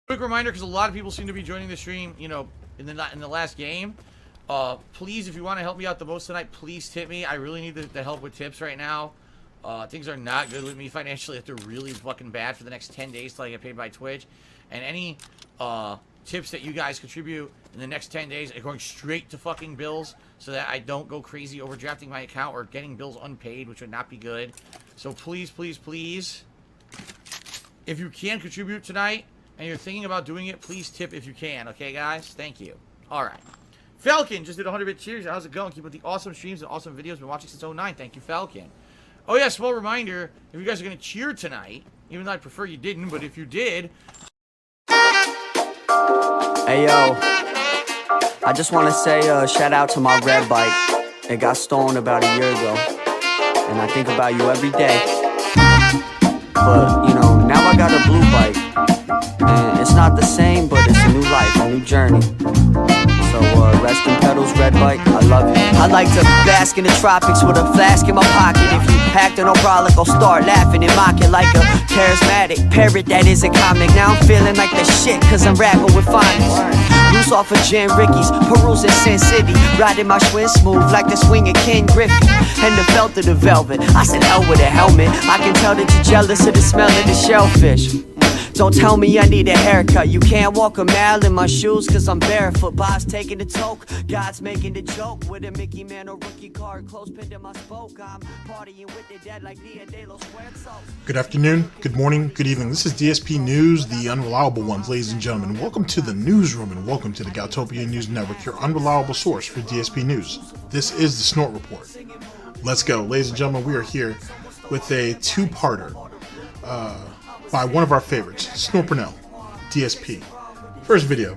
Quick reminder, because a lot of people seem to be joining the stream, you know, in the last game. Please, if you want to help me out the most tonight, please tip me. I really need the help with tips right now. Things are not good with me financially. They're really fucking bad for the next 10 days till I get paid by Twitch. And any tips that you guys contribute in the next 10 days are going straight to fucking bills, so that I don't go crazy overdrafting my account or getting bills unpaid, which would not be good. So please, please, please, if you can contribute tonight and you're thinking about doing it, please tip if you can. Okay, guys? Thank you. All right. Falcon just did 100-bit cheers. How's it going? Keep with the awesome streams and awesome videos. Been watching since 09. Thank you, Falcon. Oh, yeah, small reminder. If you guys are going to cheer tonight, even though I'd prefer you didn't, but if you did... Hey, yo. I just want to say shout out to my red bike. It got stolen about a year ago. And I think about you every day. But, you know, now I got a blue bike. And it's not the same, but it's a new life, a new journey. So, rest in pedals, red bike, I love you. I like to bask in the tropics with a flask in my pocket. If you acting no brolic, I'll start laughing and mocking like a charismatic parrot that is a comic. Now I'm feeling like the shit, cause I'm rapping with phonics. Loose off of Jen Ricky's, perusing Sin City. Riding my Schwinn smooth like the swing of Ken Griffey. And the felt of the velvet, I said hell with a helmet. I can tell that you're jealous of the smell of the shellfish. Don't tell me I need a haircut. You can't walk a mile in my shoes cause I'm barefoot. Boss taking the toke, God's making the joke. With a Mickey Man or rookie card, close pinned in my spoke. I'm partying with the dead like Dia de los Muertos. Good afternoon, good morning, good evening. This is DSP News, the unreliable ones, ladies and gentlemen. Welcome to the newsroom and welcome to the Galtopia News Network, your unreliable source for DSP News. This is the Snort Report. Let's go. Ladies and gentlemen, we are here with a two-parter. By one of our favorites, Snort Burnell, DSP. First video.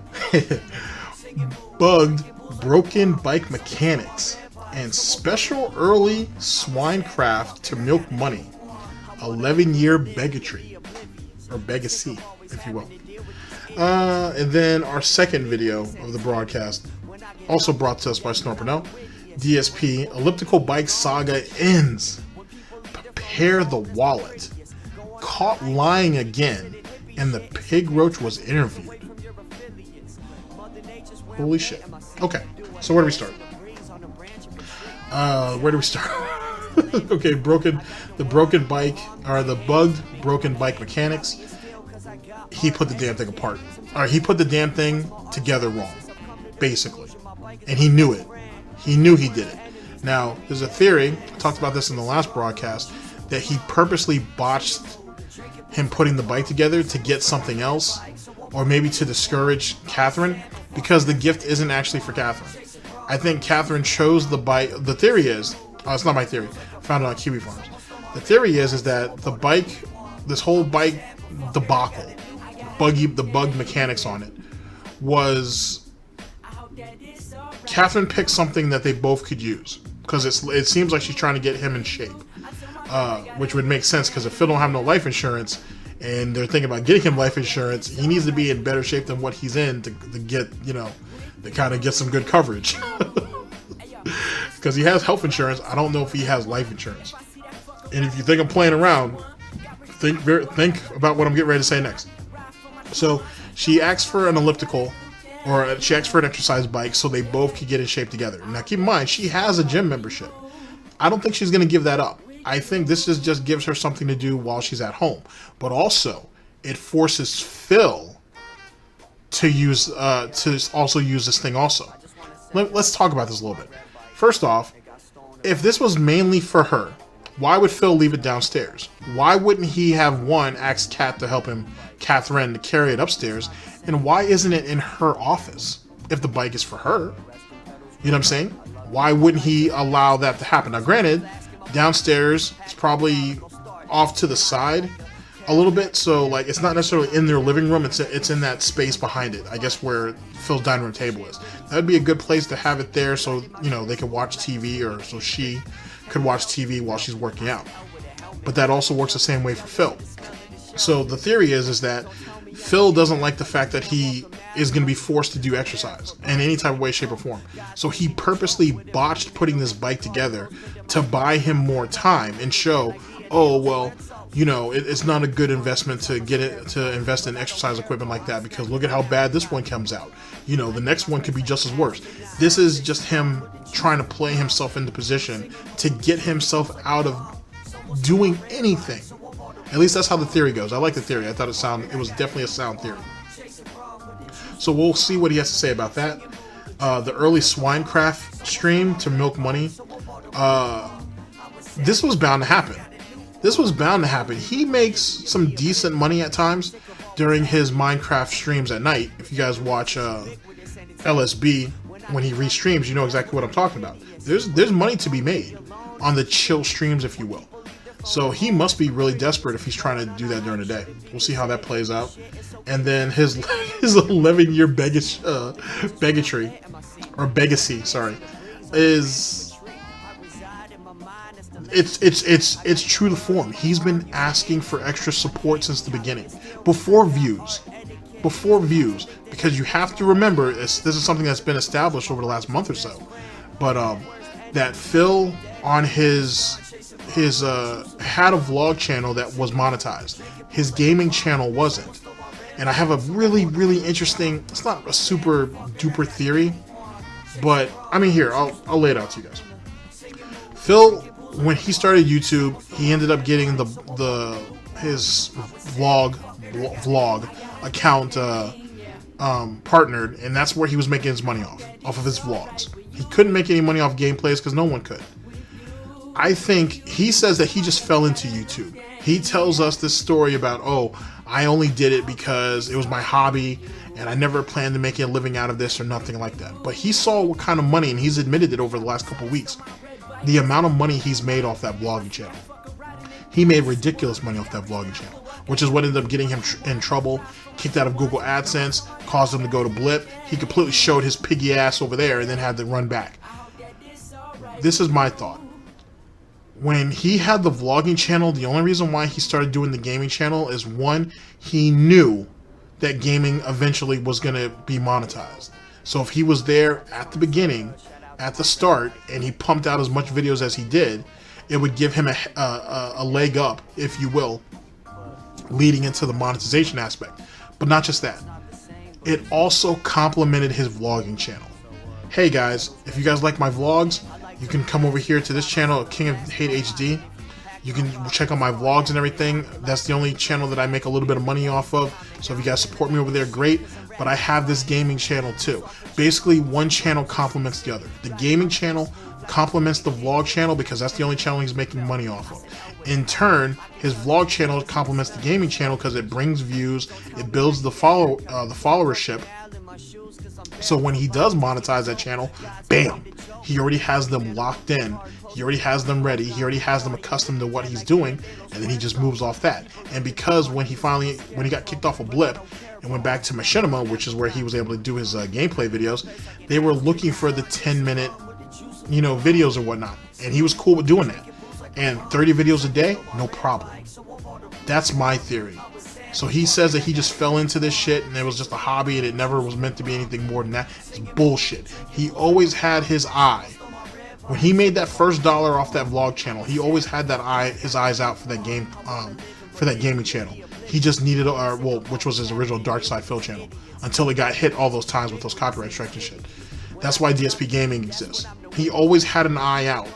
Bugged broken bike mechanics and special early swinecraft to milk money. 11-year beggatry. Or beggacy, if you will. And then our second video of the broadcast, also brought to us by Snort Burnell, DSP, Elliptical Bike Saga ends. Prepare the wallet. Caught lying again, and the pigroach was interviewed. Holy shit. Okay, so where do we start? Okay, the broken bike, or the bugged broken bike mechanics. He put the damn thing apart. Or he put the damn thing together wrong, basically. And he knew it. He knew he did it. Now, there's a theory, I talked about this in the last broadcast, that he purposely botched him putting the bike together to get something else, or maybe to discourage Catherine, because the gift isn't actually for Catherine. I think Catherine chose the bike. The theory is, it's not my theory, I found it on Kiwi Farms. The theory is that the bike, this whole bike debacle, the bug mechanics on it, was Catherine picked something that they both could use, because it seems like she's trying to get him in shape. Which would make sense, because if Phil don't have no life insurance and they're thinking about getting him life insurance, he needs to be in better shape than what he's in to get, you know, to kind of get some good coverage. Because he has health insurance, I don't know if he has life insurance. And if you think I'm playing around, think about what I'm getting ready to say next. So she asked for an elliptical, or she asked for an exercise bike so they both could get in shape together. Now keep in mind, she has a gym membership. I don't think she's going to give that up. I think this just gives her something to do while she's at home. But also, it forces Phil to use also use this thing also. Let's talk about this a little bit. First off, if this was mainly for her, why would Phil leave it downstairs? Why wouldn't he have asked Kat to help him, Catherine, to carry it upstairs? And why isn't it in her office if the bike is for her? You know what I'm saying? Why wouldn't he allow that to happen? Now granted, downstairs, it's probably off to the side a little bit, so like it's not necessarily in their living room. It's in that space behind it, I guess, where Phil's dining room table is. That would be a good place to have it there, so you know they could watch TV, or so she could watch TV while she's working out. But that also works the same way for Phil. So the theory is that Phil doesn't like the fact that he is going to be forced to do exercise in any type of way, shape, or form. So he purposely botched putting this bike together to buy him more time and show, oh, well, you know, it's not a good investment to invest in exercise equipment like that, because look at how bad this one comes out. You know, the next one could be just as worse. This is just him trying to play himself into position to get himself out of doing anything. At least that's how the theory goes. I like the theory. I thought it was definitely a sound theory. So we'll see what he has to say about that. The early swinecraft stream to milk money. This was bound to happen. This was bound to happen. He makes some decent money at times during his Minecraft streams at night. If you guys watch LSB when he restreams, you know exactly what I'm talking about. There's money to be made on the chill streams, if you will. So he must be really desperate if he's trying to do that during the day. We'll see how that plays out. And then his 11-year beggatry, or beggacy, sorry, is... It's true to form. He's been asking for extra support since the beginning, before views, because you have to remember this is something that's been established over the last month or so. But that Phil on his had a vlog channel that was monetized. His gaming channel wasn't. And I have a really interesting. It's not a super duper theory, but I mean, here I'll lay it out to you guys. Phil, when he started YouTube, he ended up getting his vlog account partnered, and that's where he was making his money off of his vlogs. He couldn't make any money off gameplays because no one could. I think he says that he just fell into YouTube. He tells us this story about, oh, I only did it because it was my hobby and I never planned to make a living out of this or nothing like that. But he saw what kind of money, and he's admitted it over the last couple weeks, the amount of money he's made off that vlogging channel. He made ridiculous money off that vlogging channel, which is what ended up getting him in trouble, kicked out of Google AdSense, caused him to go to Blip. He completely showed his piggy ass over there and then had to run back. This is my thought. When he had the vlogging channel, the only reason why he started doing the gaming channel is, one, he knew that gaming eventually was going to be monetized. So if he was there at the beginning, at the start, and he pumped out as much videos as he did, it would give him a leg up, if you will, leading into the monetization aspect. But not just that. It also complemented his vlogging channel. Hey guys, if you guys like my vlogs, you can come over here to this channel, King of Hate HD. You can check out my vlogs and everything. That's the only channel that I make a little bit of money off of. So if you guys support me over there, great. But I have this gaming channel too. Basically, one channel complements the other. The gaming channel complements the vlog channel because that's the only channel he's making money off of. In turn, his vlog channel complements the gaming channel because it brings views, it builds the followership. So when he does monetize that channel, bam, he already has them locked in. He already has them ready. He already has them accustomed to what he's doing, and then he just moves off that. And because when he got kicked off a Blip and went back to Machinima, which is where he was able to do his gameplay videos, they were looking for the 10-minute, videos or whatnot, and he was cool with doing that. And 30 videos a day, no problem. That's my theory. So he says that he just fell into this shit and it was just a hobby and it never was meant to be anything more than that. It's bullshit. He always had his eye. When he made that first dollar off that vlog channel, he always had his eyes out for that game, for that gaming channel. He just needed, which was his original Dark Side Phil channel, until it got hit all those times with those copyright strikes and shit. That's why Dspgaming exists. He always had an eye out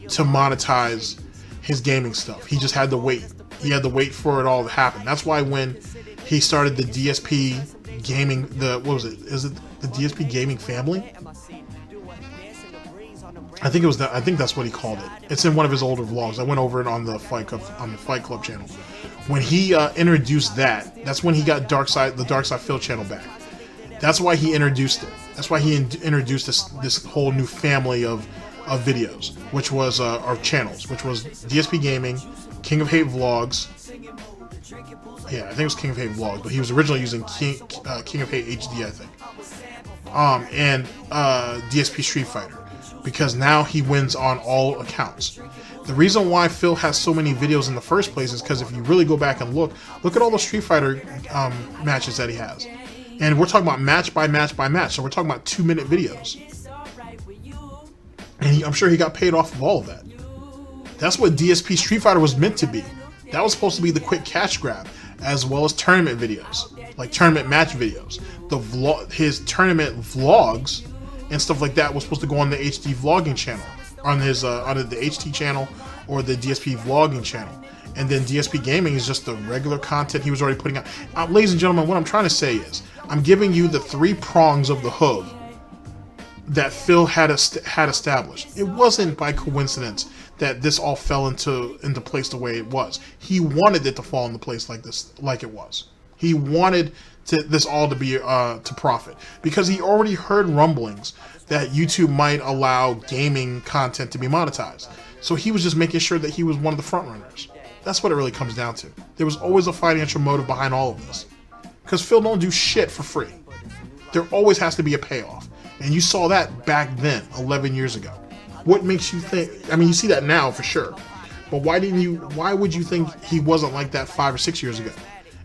to monetize his gaming stuff. He just had to wait. He had to wait for it all to happen. That's why when he started the DSP Gaming, Is it the DSP Gaming family? I think it was that. I think that's what he called it. It's in one of his older vlogs. I went over it on the Fight Club channel. When he introduced that, that's when he got the Dark Side Phil channel back. That's why he introduced it. That's why he introduced this whole new family of videos, which was our channels, which was DSP Gaming, King of Hate Vlogs. Yeah, I think it was King of Hate Vlogs, but he was originally using King of Hate HD, I think. And DSP Street Fighter, because now he wins on all accounts. The reason why Phil has so many videos in the first place is because if you really go back and look at all the Street Fighter matches that he has. And we're talking about match by match by match, so we're talking about 2-minute videos. And I'm sure he got paid off of all of that. That's what DSP Street Fighter was meant to be. That was supposed to be the quick cash grab, as well as tournament videos, like tournament match videos. His tournament vlogs and stuff like that was supposed to go on the HD vlogging channel, on his on the HT channel or the DSP vlogging channel. And then Dspgaming is just the regular content he was already putting out. Ladies and gentlemen, what I'm trying to say is, I'm giving you the 3 prongs of the hook that Phil had established. It wasn't by coincidence that this all fell into place the way it was. He wanted it to fall into place like this, like it was. He wanted this all to be to profit, because he already heard rumblings that YouTube might allow gaming content to be monetized. So he was just making sure that he was one of the front runners. That's what it really comes down to. There was always a financial motive behind all of this, because Phil don't do shit for free. There always has to be a payoff, and you saw that back then, 11 years ago. What makes you think? I mean, you see that now for sure, but why would you think he wasn't like that 5 or 6 years ago?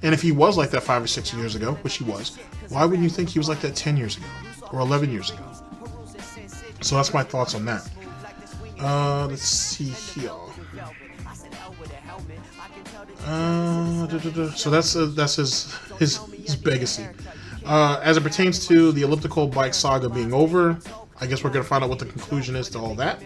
And if he was like that 5 or 6 years ago, which he was, why wouldn't you think he was like that 10 years ago or 11 years ago? So that's my thoughts on that. Let's see here. So that's his beggacy. As it pertains to the elliptical bike saga being over, I guess we're gonna find out what the conclusion is to all that.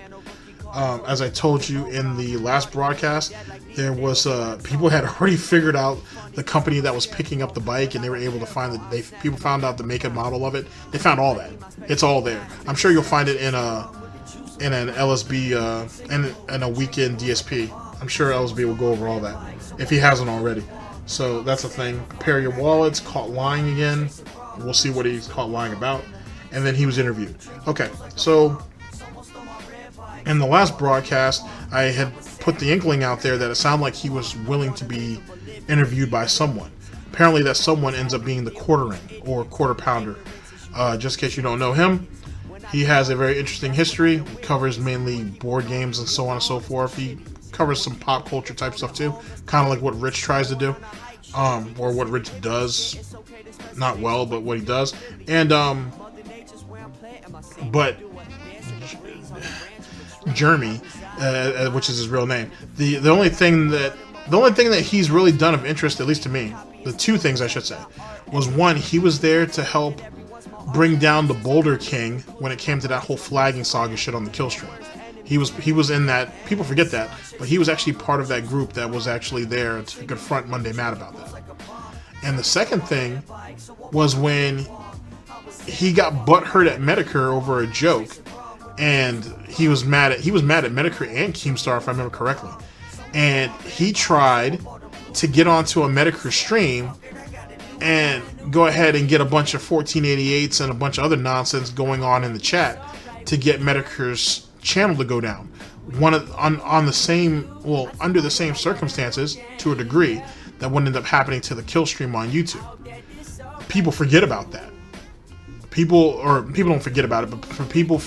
As I told you in the last broadcast, there was people had already figured out the company that was picking up the bike, and they were able to find people found out the make and model of it. They found all that. It's all there. I'm sure you'll find it in an LSB in a weekend DSP. I'm sure LSB will go over all that if he hasn't already. So that's a thing. Prepare your wallets. Caught lying again. We'll see what he's caught lying about. And then he was interviewed. Okay, so in the last broadcast, I had put the inkling out there that it sounded like he was willing to be interviewed by someone. Apparently that someone ends up being the quartering or quarter pounder. Just in case you don't know him, he has a very interesting history. He covers mainly board games and so on and so forth. He covers some pop culture type stuff too, kind of like what Rich tries to do, or what Rich does. Not well, but what he does. And but Jeremy, which is his real name, the only thing that he's really done of interest, at least to me, the 2 things I should say, was 1, he was there to help bring down the Boulder King when it came to that whole flagging saga shit on the kill stream. He was in that. People forget that, but he was actually part of that group that was actually there to confront Monday Matt about that. And the second thing was when he got butthurt at Medicare over a joke, and he was mad at Medicare and Keemstar, if I remember correctly. And he tried to get onto a Medicare stream and go ahead and get a bunch of 1488s and a bunch of other nonsense going on in the chat to get Medicare's channel to go down. Under the same circumstances, to a degree, that would end up happening to the kill stream on YouTube. People forget about that. People don't forget about it, but people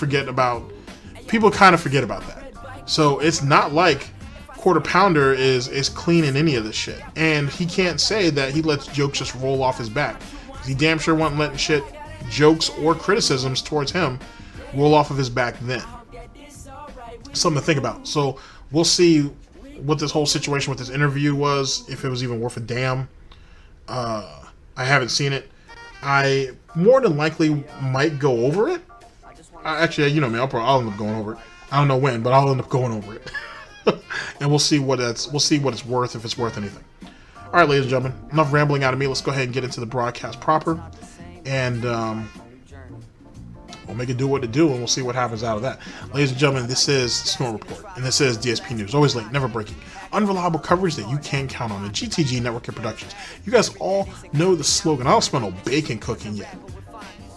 kind of forget about that. So it's not like Quarter Pounder is clean in any of this shit. And he can't say that he lets jokes just roll off his back. He damn sure wasn't letting shit, jokes or criticisms towards him, roll off of his back then. Something to think about. So we'll see what this whole situation with this interview was, if it was even worth a damn. I haven't seen it. I more than likely might go over it. Actually, you know me, I'll end up going over it. I don't know when, but I'll end up going over it. And we'll see what it's worth, if it's worth anything. All right, ladies and gentlemen, enough rambling out of me. Let's go ahead and get into the broadcast proper, and we'll make it do what it do, and we'll see what happens out of that. Ladies and gentlemen, this is Snort Report, and this is DSP News. Always late, never breaking. Unreliable coverage that you can count on. The GTG Network of Productions. You guys all know the slogan. I don't smell no bacon cooking yet,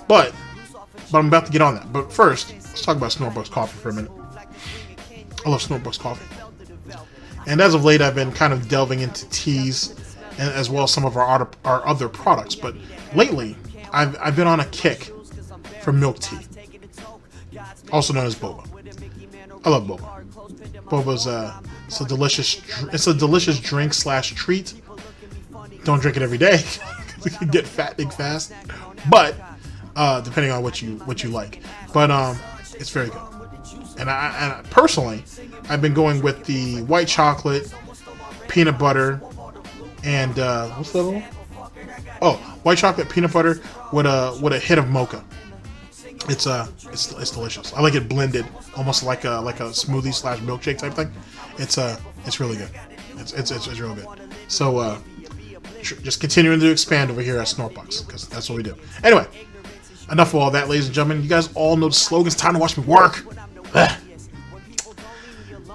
but I'm about to get on that. But first, let's talk about SnortBucks coffee for a minute. I love SnortBucks coffee. And as of late, I've been kind of delving into teas, and as well as some of our other products. But lately, I've been on a kick for milk tea, also known as boba. I love boba. Boba's it's a delicious drink / treat. Don't drink it every day because you can get fat big fast. But depending on what you like, but it's very good. And I personally, I've been going with the white chocolate peanut butter, and what's the other one? Oh, white chocolate, peanut butter with a hit of mocha. It's delicious. I like it blended, almost like a smoothie / milkshake type thing. It's really good. It's real good. So just continuing to expand over here at SnortBucks, because that's what we do. Anyway, enough of all that, ladies and gentlemen. You guys all know the slogan. It's time to watch me work.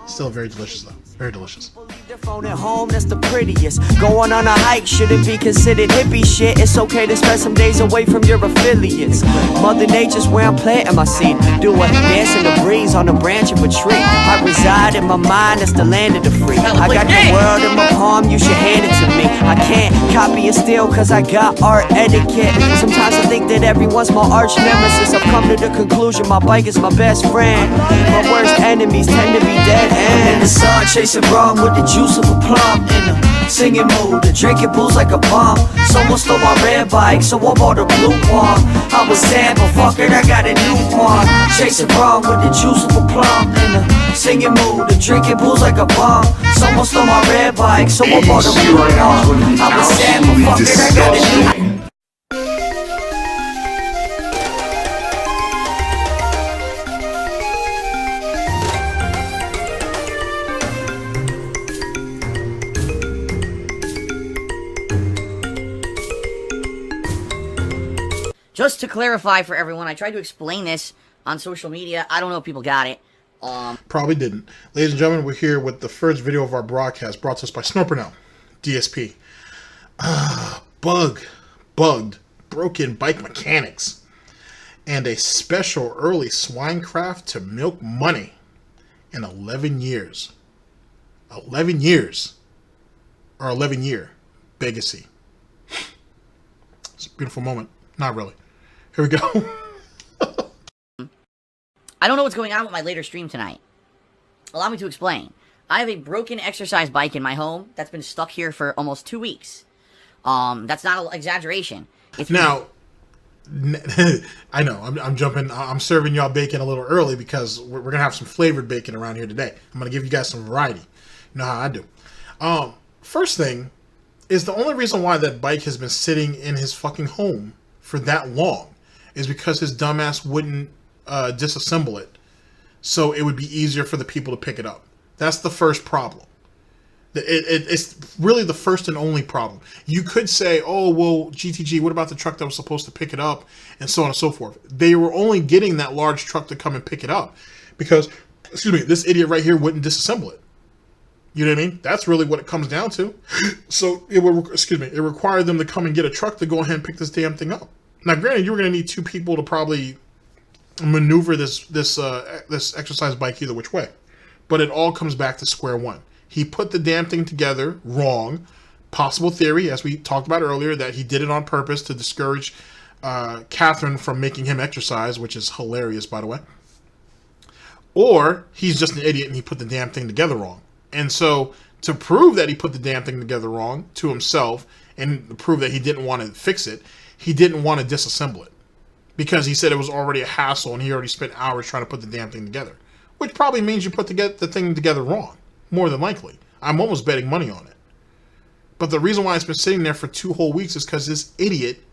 Still very delicious though. Very delicious. Their phone at home, that's the prettiest. Going on a hike shouldn't be considered hippie shit. It's okay to spend some days away from your affiliates. Mother Nature's where I'm planting my seed. Do a dance in the breeze on the branch of a tree. I reside in my mind, that's the land of the free. I got the world in my palm, you should hand it to me. I can't copy and steal cause I got art etiquette. Sometimes I think that everyone's my arch nemesis. I've come to the conclusion my bike is my best friend. My worst enemies tend to be dead ends. In the sun chasing rum with the juice of a plum. In a singing mood, the drinking booze like a bomb. Someone stole my red bike, so I bought a blue one. I was sad, but fuck it, I got a new one. Chasing rum with the juice of a plum. In a singing mood, the drinking booze like a bomb. Someone stole my red bike, so I bought a blue one. I was sad, but fuck it, I got a new one. Just to clarify for everyone, I tried to explain this on social media. I don't know if people got it. Probably didn't. Ladies and gentlemen, we're here with the first video of our broadcast brought to us by Snort Burnell, DSP. Bugged, broken bike mechanics, and a special early swinecraft to milk money in 11 years. 11 years. Or 11 year beggacy. It's a beautiful moment. Not really. Here we go. I don't know what's going on with my later stream tonight. Allow me to explain. I have a broken exercise bike in my home that's been stuck here for almost 2 weeks. That's not an exaggeration. It's now, I know, I'm jumping, I'm serving y'all bacon a little early because we're going to have some flavored bacon around here today. I'm going to give you guys some variety. You know how I do. First thing is the only reason why that bike has been sitting in his fucking home for that long is because his dumbass wouldn't disassemble it, so it would be easier for the people to pick it up. That's the first problem. It's really the first and only problem. You could say, oh, well, GTG, what about the truck that was supposed to pick it up, and so on and so forth. They were only getting that large truck to come and pick it up because, excuse me, this idiot right here wouldn't disassemble it. You know what I mean? That's really what it comes down to. So it would, it required them to come and get a truck to go ahead and pick this damn thing up. Now, granted, you were going to need 2 people to probably maneuver this exercise bike either which way, but it all comes back to square one. He put the damn thing together wrong. Possible theory, as we talked about earlier, that he did it on purpose to discourage Catherine from making him exercise, which is hilarious, by the way. Or he's just an idiot and he put the damn thing together wrong. And so to prove that he put the damn thing together wrong to himself and to prove that he didn't want to fix it, he didn't want to disassemble it because he said it was already a hassle and he already spent hours trying to put the damn thing together, which probably means you put the thing together wrong, more than likely. I'm almost betting money on it. But the reason why it's been sitting there for 2 whole weeks is because this idiot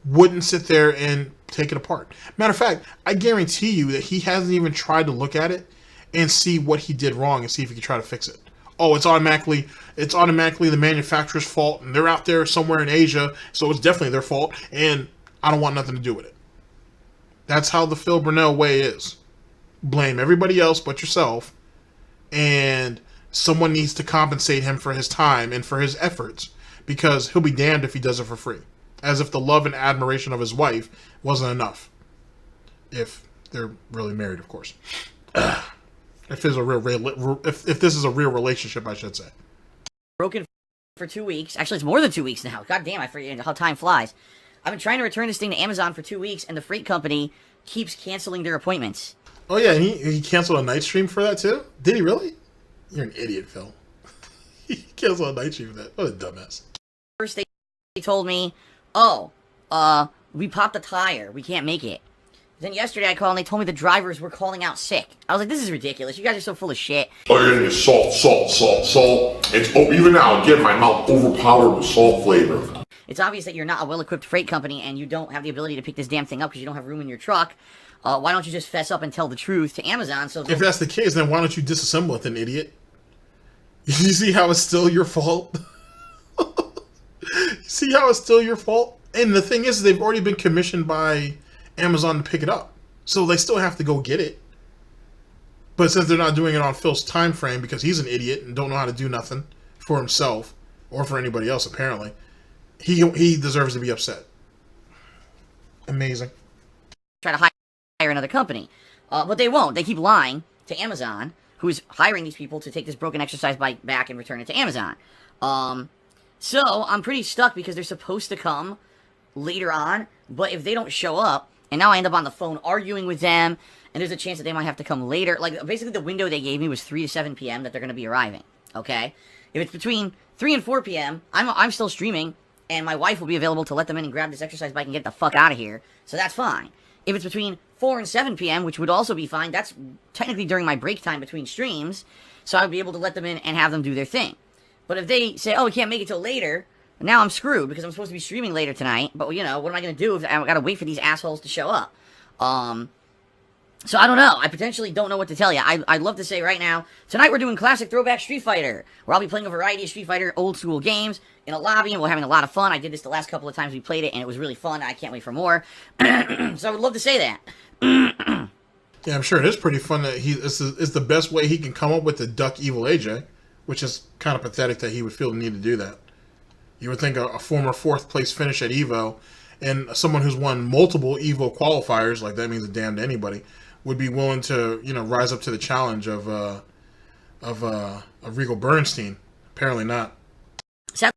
wouldn't sit there and take it apart. Matter of fact, I guarantee you that he hasn't even tried to look at it and see what he did wrong and see if he can try to fix it. Oh, it's automatically the manufacturer's fault, and they're out there somewhere in Asia, so it's definitely their fault, and I don't want nothing to do with it. That's how the Phil Burnell way is. Blame everybody else but yourself, and someone needs to compensate him for his time and for his efforts, because he'll be damned if he does it for free. As if the love and admiration of his wife wasn't enough. If they're really married, of course. If this is a real relationship, I should say. broken for 2 weeks. Actually, it's more than 2 weeks now. God damn, I forget how time flies. I've been trying to return this thing to Amazon for 2 weeks, and the freight company keeps canceling their appointments. Oh yeah, and he canceled a night stream for that too? Did he really? You're an idiot, Phil. He canceled a night stream for that. What a dumbass. First, they told me, oh, we popped a tire. We can't make it. Then yesterday I called and they told me the drivers were calling out sick. I was like, this is ridiculous. You guys are so full of shit. Oh, you're gonna get salt, salt, salt, salt. It's, oh, even now, again, my mouth overpowered with salt flavor. It's obvious that you're not a well-equipped freight company and you don't have the ability to pick this damn thing up because you don't have room in your truck. Why don't you just fess up and tell the truth to Amazon? So if that's the case, then why don't you disassemble it, then, idiot? You see how it's still your fault? See how it's still your fault? And the thing is, they've already been commissioned by Amazon to pick it up. So they still have to go get it. But since they're not doing it on Phil's time frame because he's an idiot and don't know how to do nothing for himself or for anybody else, apparently, he deserves to be upset. Amazing. try to hire another company. But they won't. They keep lying to Amazon, who is hiring these people to take this broken exercise bike back and return it to Amazon. So I'm pretty stuck because they're supposed to come later on, but if they don't show up, and now I end up on the phone arguing with them, and there's a chance that they might have to come later. Like, basically the window they gave me was 3 to 7 p.m. that they're going to be arriving, okay? If it's between 3 and 4 p.m., I'm still streaming, and my wife will be available to let them in and grab this exercise bike and get the fuck out of here, so that's fine. If it's between 4 and 7 p.m., which would also be fine, that's technically during my break time between streams, so I would be able to let them in and have them do their thing. But if they say, oh, we can't make it till later, now I'm screwed because I'm supposed to be streaming later tonight, but, you know, what am I going to do if I've got to wait for these assholes to show up? So I don't know. I potentially don't know what to tell you. I'd love to say right now, tonight we're doing classic throwback Street Fighter, where I'll be playing a variety of Street Fighter old school games in a lobby, and we're having a lot of fun. I did this the last couple of times we played it, and it was really fun. I can't wait for more. So I would love to say that. Yeah, I'm sure it is pretty fun that it's the best way he can come up with to duck Evil AJ, which is kind of pathetic that he would feel the need to do that. You would think a former 4th place finish at EVO and someone who's won multiple EVO qualifiers, like that means a damn to anybody, would be willing to, you know, rise up to the challenge of Regal Bernstein. Apparently not. Sadly,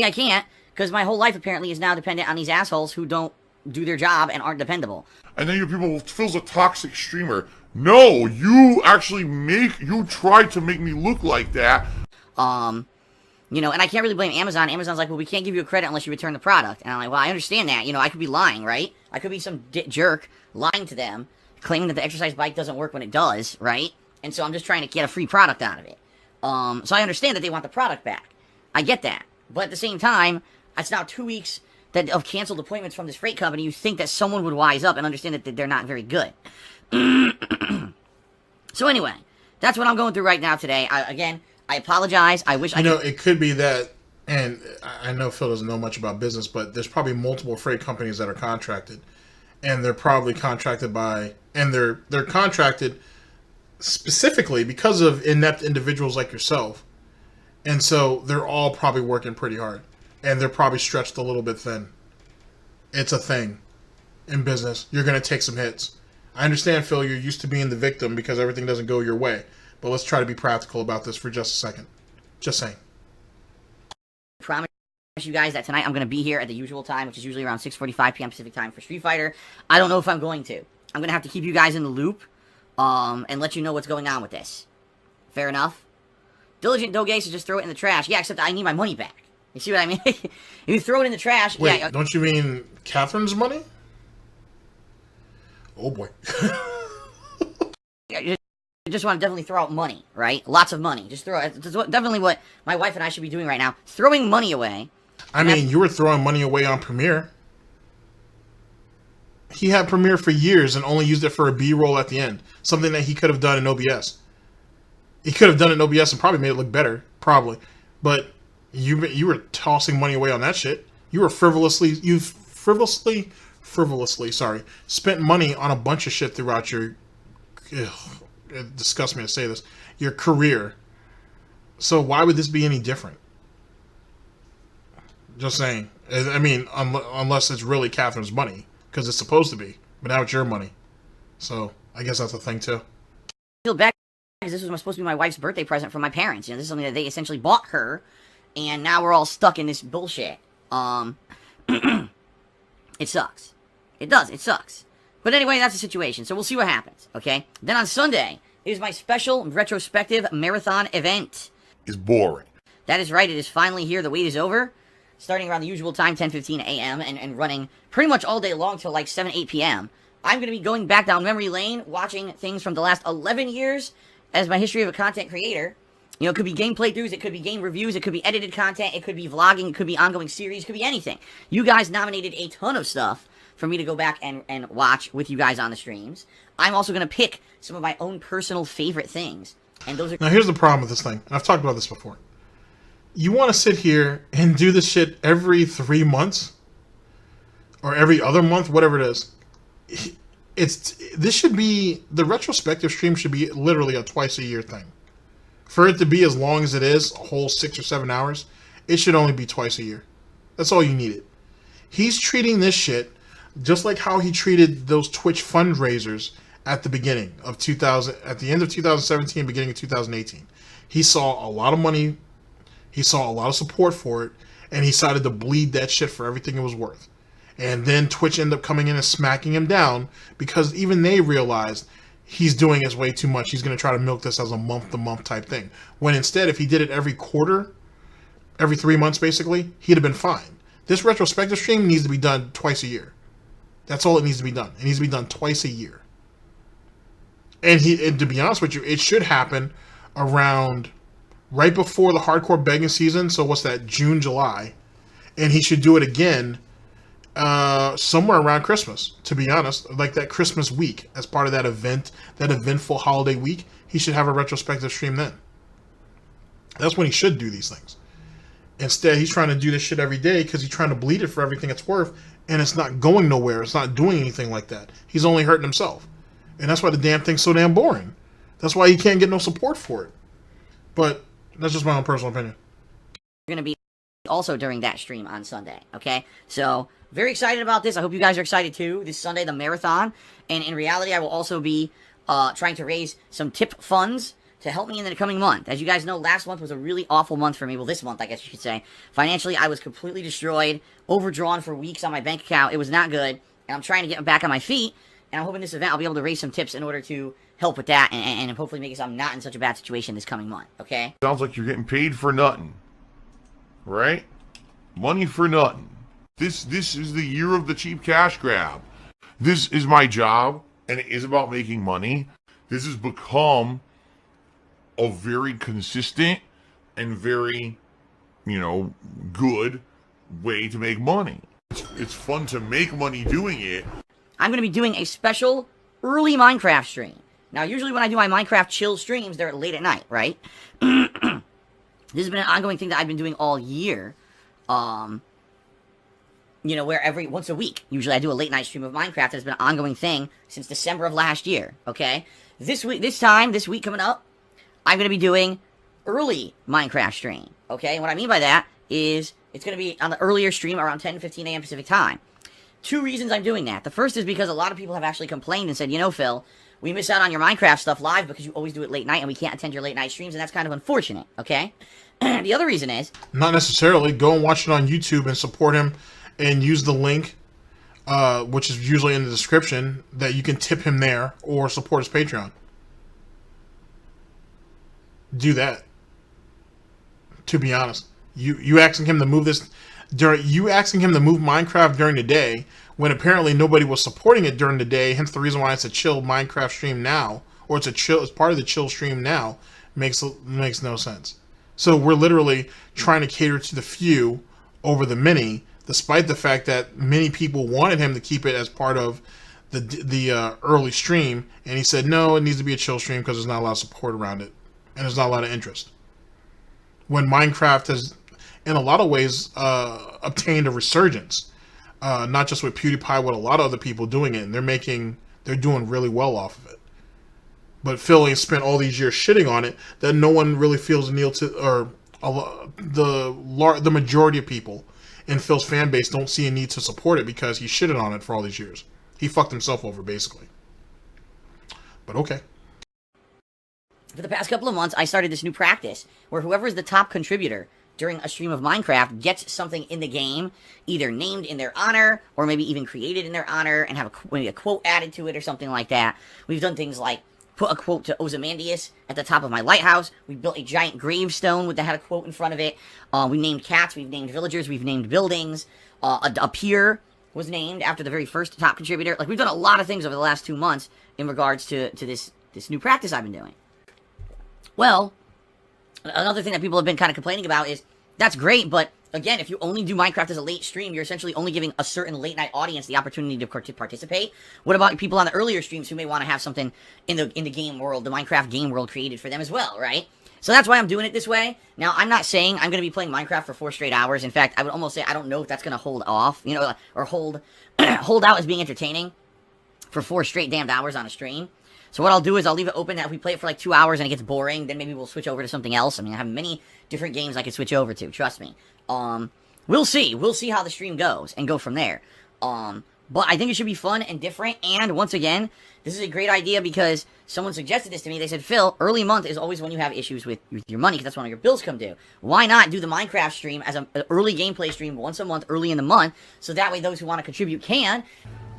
I can't, because my whole life apparently is now dependent on these assholes who don't do their job and aren't dependable. And then your people, Phil's a toxic streamer. No, you actually you tried to make me look like that. You know, and I can't really blame Amazon. Amazon's like, well, we can't give you a credit unless you return the product. And I'm like, well, I understand that. You know, I could be lying, right? I could be some jerk lying to them, claiming that the exercise bike doesn't work when it does, right? And so I'm just trying to get a free product out of it. So I understand that they want the product back. I get that. But at the same time, it's now 2 weeks of canceled appointments from this freight company. You think that someone would wise up and understand that they're not very good. So anyway, that's what I'm going through right now today. I apologize. I wish I could... You know, it could be that, and I know Phil doesn't know much about business, but there's probably multiple freight companies that are contracted. And they're probably contracted by... And they're contracted specifically because of inept individuals like yourself. And so they're all probably working pretty hard. And they're probably stretched a little bit thin. It's a thing in business. You're going to take some hits. I understand, Phil, you're used to being the victim because everything doesn't go your way. But let's try to be practical about this for just a second. Just saying. I promise you guys that tonight I'm going to be here at the usual time, which is usually around 6:45 p.m. Pacific time for Street Fighter. I don't know if I'm going to. I'm going to have to keep you guys in the loop and let you know what's going on with this. Fair enough? Diligent Doge should just throw it in the trash. Yeah, except I need my money back. You see what I mean? If you throw it in the trash... Wait, yeah, don't you mean Catherine's money? Oh, boy. I just want to definitely throw out money, right? Lots of money. Just throw it. That's definitely what my wife and I should be doing right now. Throwing money away. I mean, you were throwing money away on Premiere. He had Premiere for years and only used it for a B-roll at the end. Something that he could have done in OBS. He could have done it in OBS and probably made it look better. Probably. But you were tossing money away on that shit. You were frivolously, spent money on a bunch of shit throughout your... It disgusts me to say this, your career. So why would this be any different? Just saying. I mean, unless it's really Catherine's money, because it's supposed to be, but now it's your money. So I guess that's a thing too. I feel bad because this was supposed to be my wife's birthday present from my parents. You know, this is something that they essentially bought her, and now we're all stuck in this bullshit. It sucks. It does. It sucks. But anyway, that's the situation, so we'll see what happens, okay? Then on Sunday, it is my special retrospective marathon event. It's boring. That is right, it is finally here, the wait is over. Starting around the usual time, 10:15 a.m., and running pretty much all day long till like 7, 8 p.m. I'm going to be going back down memory lane, watching things from the last 11 years as my history of a content creator. You know, it could be game playthroughs, it could be game reviews, it could be edited content, it could be vlogging, it could be ongoing series, it could be anything. You guys nominated a ton of stuff for me to go back and watch with you guys on the streams. I'm also going to pick some of my own personal favorite things. And those are... Now, here's the problem with this thing. I've talked about this before. You want to sit here and do this shit every 3 months? Or every other month, whatever it is. This should be... The retrospective stream should be literally a twice-a-year thing. For it to be as long as it is, a whole 6 or 7 hours, it should only be twice a year. That's all you needed. He's treating this shit just like how he treated those Twitch fundraisers at the beginning of at the end of 2017, beginning of 2018. He saw a lot of money, he saw a lot of support for it, and he decided to bleed that shit for everything it was worth. And then Twitch ended up coming in and smacking him down because even they realized he's doing this way too much. He's going to try to milk this as a month-to-month type thing. When instead, if he did it every quarter, every 3 months basically, he'd have been fine. This retrospective stream needs to be done twice a year. That's all it needs to be done. It needs to be done twice a year. And to be honest with you, it should happen around right before the hardcore begging season. So what's that, June, July? And he should do it again somewhere around Christmas, to be honest. Like that Christmas week, as part of that event, that eventful holiday week, he should have a retrospective stream then. That's when he should do these things. Instead, he's trying to do this shit every day because he's trying to bleed it for everything it's worth, and it's not going nowhere. It's not doing anything like that. He's only hurting himself. And that's why the damn thing's so damn boring. That's why he can't get no support for it. But that's just my own personal opinion. Going to be also during that stream on Sunday, okay? So, very excited about this. I hope you guys are excited too. This Sunday, the marathon. And in reality, I will also be trying to raise some tip funds to help me in the coming month. As you guys know, last month was a really awful month for me. Well, this month, I guess you could say. Financially, I was completely destroyed, overdrawn for weeks on my bank account. It was not good. And I'm trying to get back on my feet. And I'm hoping this event I'll be able to raise some tips in order to help with that and hopefully make it so I'm not in such a bad situation this coming month, okay? Sounds like you're getting paid for nothing. Right? Money for nothing. This is the year of the cheap cash grab. This is my job, and it is about making money. This has become a very consistent and very, good way to make money. It's fun to make money doing it. I'm going to be doing a special early Minecraft stream. Now, usually when I do my Minecraft chill streams, they're late at night, right? This has been an ongoing thing that I've been doing all year. Where once a week, usually I do a late night stream of Minecraft. It's been an ongoing thing since December of last year, okay? This week coming up, I'm going to be doing early Minecraft stream, okay? And what I mean by that is it's going to be on the earlier stream around 10:15 a.m. Pacific time. 2 reasons I'm doing that. The first is because a lot of people have actually complained and said, Phil, we miss out on your Minecraft stuff live because you always do it late night and we can't attend your late night streams, and that's kind of unfortunate, okay? The other reason is... Not necessarily. Go and watch it on YouTube and support him and use the link, which is usually in the description, that you can tip him there or support his Patreon. Do that. To be honest. You asking him to move this... You asking him to move Minecraft during the day when apparently nobody was supporting it during the day, hence the reason why it's a chill Minecraft stream now, or it's part of the chill stream now, makes no sense. So we're literally trying to cater to the few over the many, despite the fact that many people wanted him to keep it as part of the early stream, and he said no, it needs to be a chill stream because there's not a lot of support around it, and there's not a lot of interest. When Minecraft has, in a lot of ways, obtained a resurgence, not just with PewDiePie, with a lot of other people doing it, and they're doing really well off of it. But Phil ain't spent all these years shitting on it that no one really feels the need to, or the majority of people in Phil's fan base don't see a need to support it because he shitted on it for all these years. He fucked himself over, basically. But okay. For the past couple of months, I started this new practice where whoever is the top contributor during a stream of Minecraft gets something in the game, either named in their honor, or maybe even created in their honor, and have maybe a quote added to it or something like that. We've done things like put a quote to Ozymandias at the top of my lighthouse. We built a giant gravestone that had a quote in front of it. We named cats, we've named villagers, we've named buildings. A pier was named after the very first top contributor. Like, we've done a lot of things over the last 2 months in regards to this new practice I've been doing. Well, another thing that people have been kind of complaining about is, that's great, but again, if you only do Minecraft as a late stream, you're essentially only giving a certain late night audience the opportunity to participate. What about people on the earlier streams who may want to have something in the game world, the Minecraft game world created for them as well, right? So that's why I'm doing it this way. Now, I'm not saying I'm going to be playing Minecraft for 4 straight hours. In fact, I would almost say I don't know if that's going to hold off, you know, or hold out as being entertaining for 4 straight damned hours on a stream. So what I'll do is I'll leave it open that if we play it for like 2 hours and it gets boring, then maybe we'll switch over to something else. I mean, I have many different games I could switch over to, trust me. We'll see. We'll see how the stream goes and go from there. But I think it should be fun and different. And once again, this is a great idea because someone suggested this to me. They said, Phil, early month is always when you have issues with your money because that's when all your bills come due. Why not do the Minecraft stream as an early gameplay stream once a month, early in the month, so that way those who want to contribute can.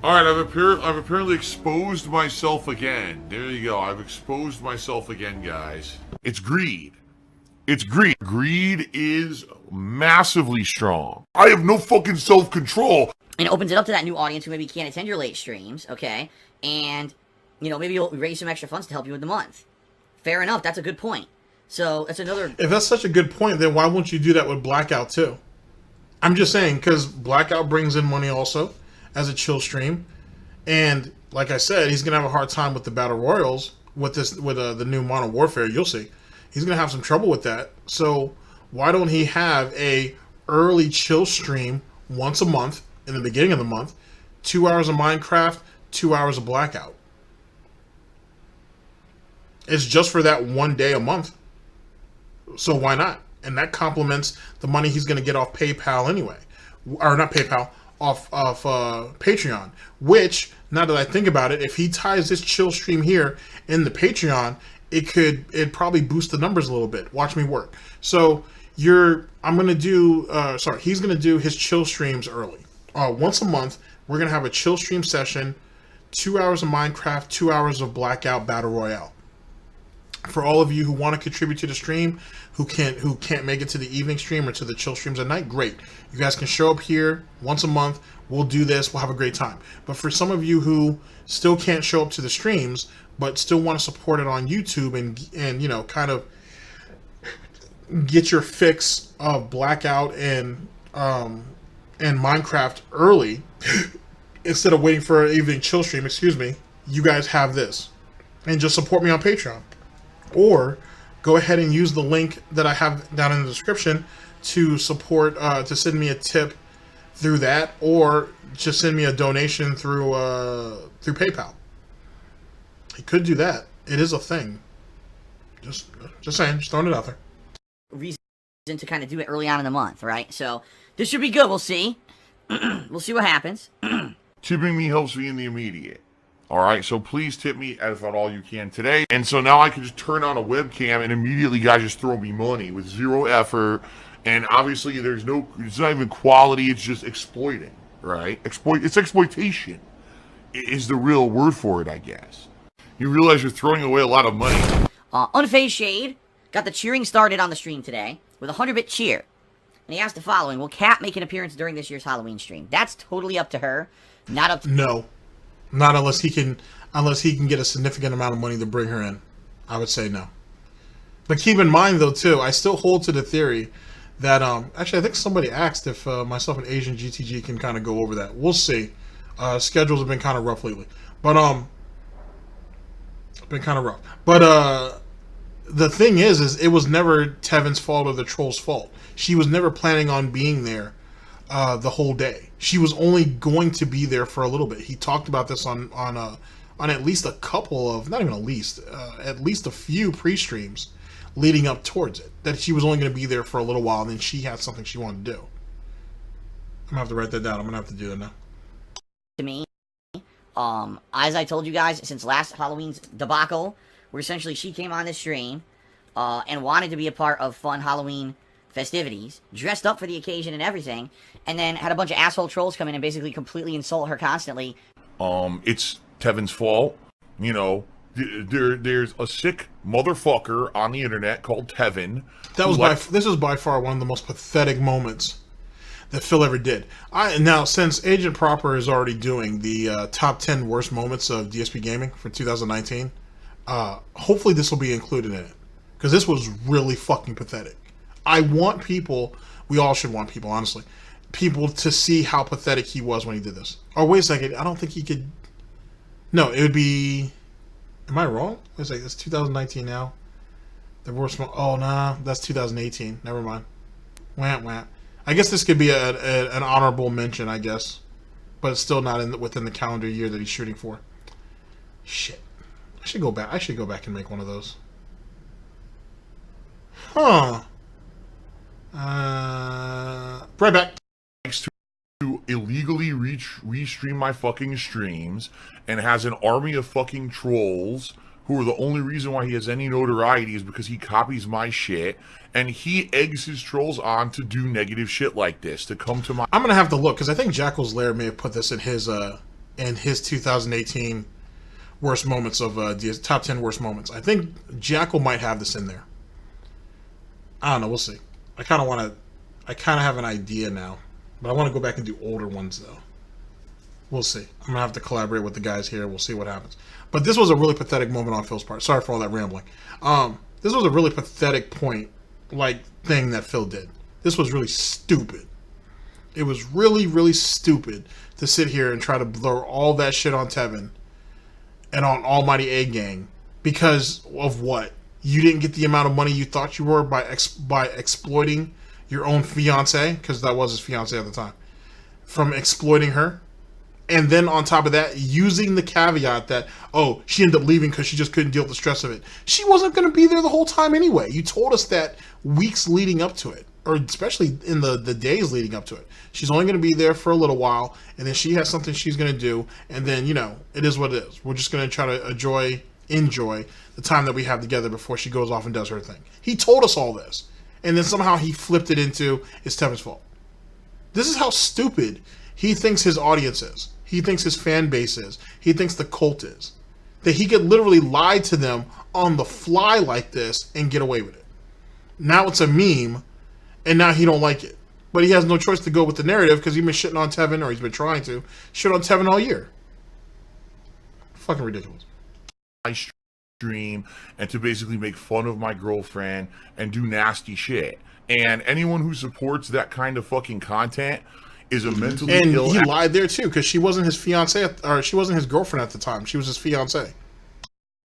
All right, I've apparently exposed myself again. There you go. I've exposed myself again, guys. It's greed. It's greed. Greed is massively strong. I have no fucking self-control. And it opens it up to that new audience who maybe can't attend your late streams, okay? And, you know, maybe you'll raise some extra funds to help you with the month. Fair enough. That's a good point. So, that's another... If that's such a good point, then why won't you do that with Blackout, too? I'm just saying, because Blackout brings in money also as a chill stream. And, like I said, he's going to have a hard time with the Battle Royals with the new Modern Warfare. You'll see. He's going to have some trouble with that. So, why don't he have a early chill stream once a month in the beginning of the month, 2 hours of Minecraft, 2 hours of Blackout. It's just for that one day a month. So why not? And that complements the money he's going to get off PayPal anyway. Or not PayPal, off Patreon. Which, now that I think about it, if he ties this chill stream here in the Patreon, it'd probably boost the numbers a little bit. Watch me work. So he's going to do his chill streams early. Once a month, we're going to have a chill stream session, 2 hours of Minecraft, 2 hours of Blackout Battle Royale. For all of you who want to contribute to the stream, who can't make it to the evening stream or to the chill streams at night, great. You guys can show up here once a month. We'll do this. We'll have a great time. But for some of you who still can't show up to the streams, but still want to support it on YouTube and you know, kind of get your fix of Blackout and Minecraft early instead of waiting for an evening chill stream, you guys have this. And just support me on Patreon. Or go ahead and use the link that I have down in the description to support, to send me a tip through that, or just send me a donation through PayPal. He could do that. It is a thing. Just saying, just throwing it out there. Reason to kind of do it early on in the month, right? So this should be good. We'll see. We'll see what happens. Tipping me helps me in the immediate. All right, so please tip me as at all you can today. And so now I can just turn on a webcam and immediately guys just throw me money with zero effort. And obviously it's not even quality, it's just exploiting, right? It's exploitation is the real word for it, I guess. You realize you're throwing away a lot of money. Unfazed Shade got the cheering started on the stream today with a 100-bit cheer. And he asked the following: will Kat make an appearance during this year's Halloween stream? That's totally up to her, not up to... No. Not unless he can get a significant amount of money to bring her in. I would say no. But keep in mind, though, too, I still hold to the theory that, actually, I think somebody asked if myself and Asian GTG can kind of go over that. We'll see. Schedules have been kind of rough lately. But, the thing is it was never Tevin's fault or the troll's fault. She was never planning on being there the whole day. She was only going to be there for a little bit. He talked about this on at least a couple of, not even at least a few pre-streams leading up towards it, that she was only going to be there for a little while and then she had something she wanted to do. I'm going to have to write that down. I'm going to have to do that now. To me, as I told you guys, since last Halloween's debacle, where essentially she came on this stream and wanted to be a part of fun Halloween festivities, dressed up for the occasion and everything, and then had a bunch of asshole trolls come in and basically completely insult her constantly. It's Tevin's fault. You know, there's a sick motherfucker on the internet called Tevin. This is by far one of the most pathetic moments that Phil ever did. Now, since Agent Proper is already doing the top 10 worst moments of Dspgaming for 2019, hopefully this will be included in it. Because this was really fucking pathetic. I want people, we all should want people, honestly, people to see how pathetic he was when he did this. Oh, wait a second, I don't think he could... No, it would be... Am I wrong? It's like, it's 2019 now. The worst one... Oh, nah, that's 2018. Never mind. Wham, wham. I guess this could be an honorable mention, I guess. But it's still not within the calendar year that he's shooting for. Shit. I should go back and make one of those. Huh. Right back. Thanks to illegally restream my fucking streams and has an army of fucking trolls who are the only reason why he has any notoriety is because he copies my shit, and he eggs his trolls on to do negative shit like this, to come to my... I'm gonna have to look, because I think Jackal's Lair may have put this in his 2018 worst moments of top 10 worst moments. I think Jackal might have this in there. I don't know, we'll see. I kind of have an idea now, but I want to go back and do older ones though. We'll see. I'm gonna have to collaborate with the guys here. We'll see what happens. But this was a really pathetic moment on Phil's part. Sorry for all that rambling. This was a really pathetic thing that Phil did. This was really stupid. It was really, really stupid to sit here and try to blur all that shit on Tevin and on Almighty A Gang because of what? You didn't get the amount of money you thought you were by exploiting your own fiance, because that was his fiance at the time, from exploiting her. And then on top of that, using the caveat that, oh, she ended up leaving because she just couldn't deal with the stress of it. She wasn't going to be there the whole time anyway. You told us that weeks leading up to it, or especially in the days leading up to it. She's only going to be there for a little while, and then she has something she's going to do, and then, it is what it is. We're just going to try to enjoy the time that we have together before she goes off and does her thing. He told us all this, and then somehow he flipped it into, it's Tevin's fault. This is how stupid he thinks his audience is. He thinks his fan base is. He thinks the cult is. That he could literally lie to them on the fly like this and get away with it. Now it's a meme, and now he don't like it. But he has no choice to go with the narrative because he's been shitting on Tevin, or he's been trying to shit on Tevin all year. Fucking ridiculous. My stream and to basically make fun of my girlfriend and do nasty shit. And anyone who supports that kind of fucking content is a mentally ill... And he lied there too, because she wasn't his fiance, or she wasn't his girlfriend at the time. She was his fiance.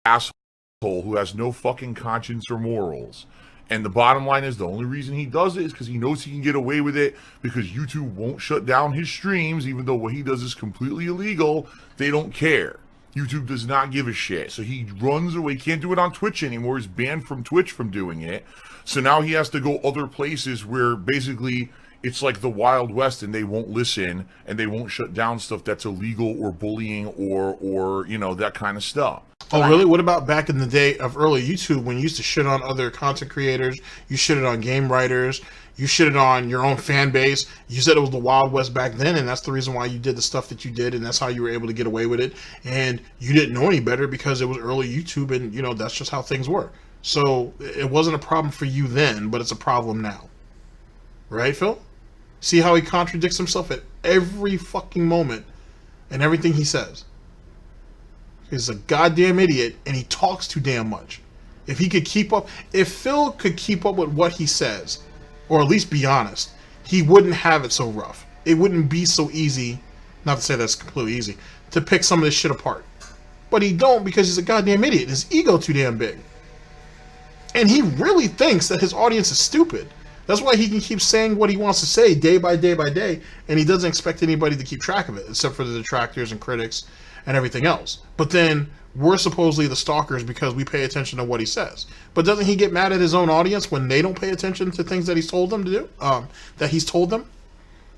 Asshole who has no fucking conscience or morals. And the bottom line is the only reason he does it is because he knows he can get away with it, because YouTube won't shut down his streams, even though what he does is completely illegal. They don't care. YouTube does not give a shit. So he runs away. Can't do it on Twitch anymore. He's banned from Twitch from doing it. So now he has to go other places where basically it's like the Wild West, and they won't listen, and they won't shut down stuff that's illegal or bullying or that kind of stuff. Oh, really? What about back in the day of early YouTube when you used to shit on other content creators? You shitted on game writers. You shitted on your own fan base. You said it was the Wild West back then, and that's the reason why you did the stuff that you did, and that's how you were able to get away with it. And you didn't know any better because it was early YouTube, and, that's just how things were. So it wasn't a problem for you then, but it's a problem now. Right, Phil? See how he contradicts himself at every fucking moment and everything he says. He's a goddamn idiot, and he talks too damn much. If Phil could keep up with what he says, or at least be honest, he wouldn't have it so rough. It wouldn't be so easy, not to say that's completely easy, to pick some of this shit apart. But he don't, because he's a goddamn idiot. His ego too damn big. And he really thinks that his audience is stupid. That's why he can keep saying what he wants to say day by day by day, and he doesn't expect anybody to keep track of it, except for the detractors and critics and everything else. But then we're supposedly the stalkers because we pay attention to what he says. But doesn't he get mad at his own audience when they don't pay attention to things that he's told them to do? That he's told them?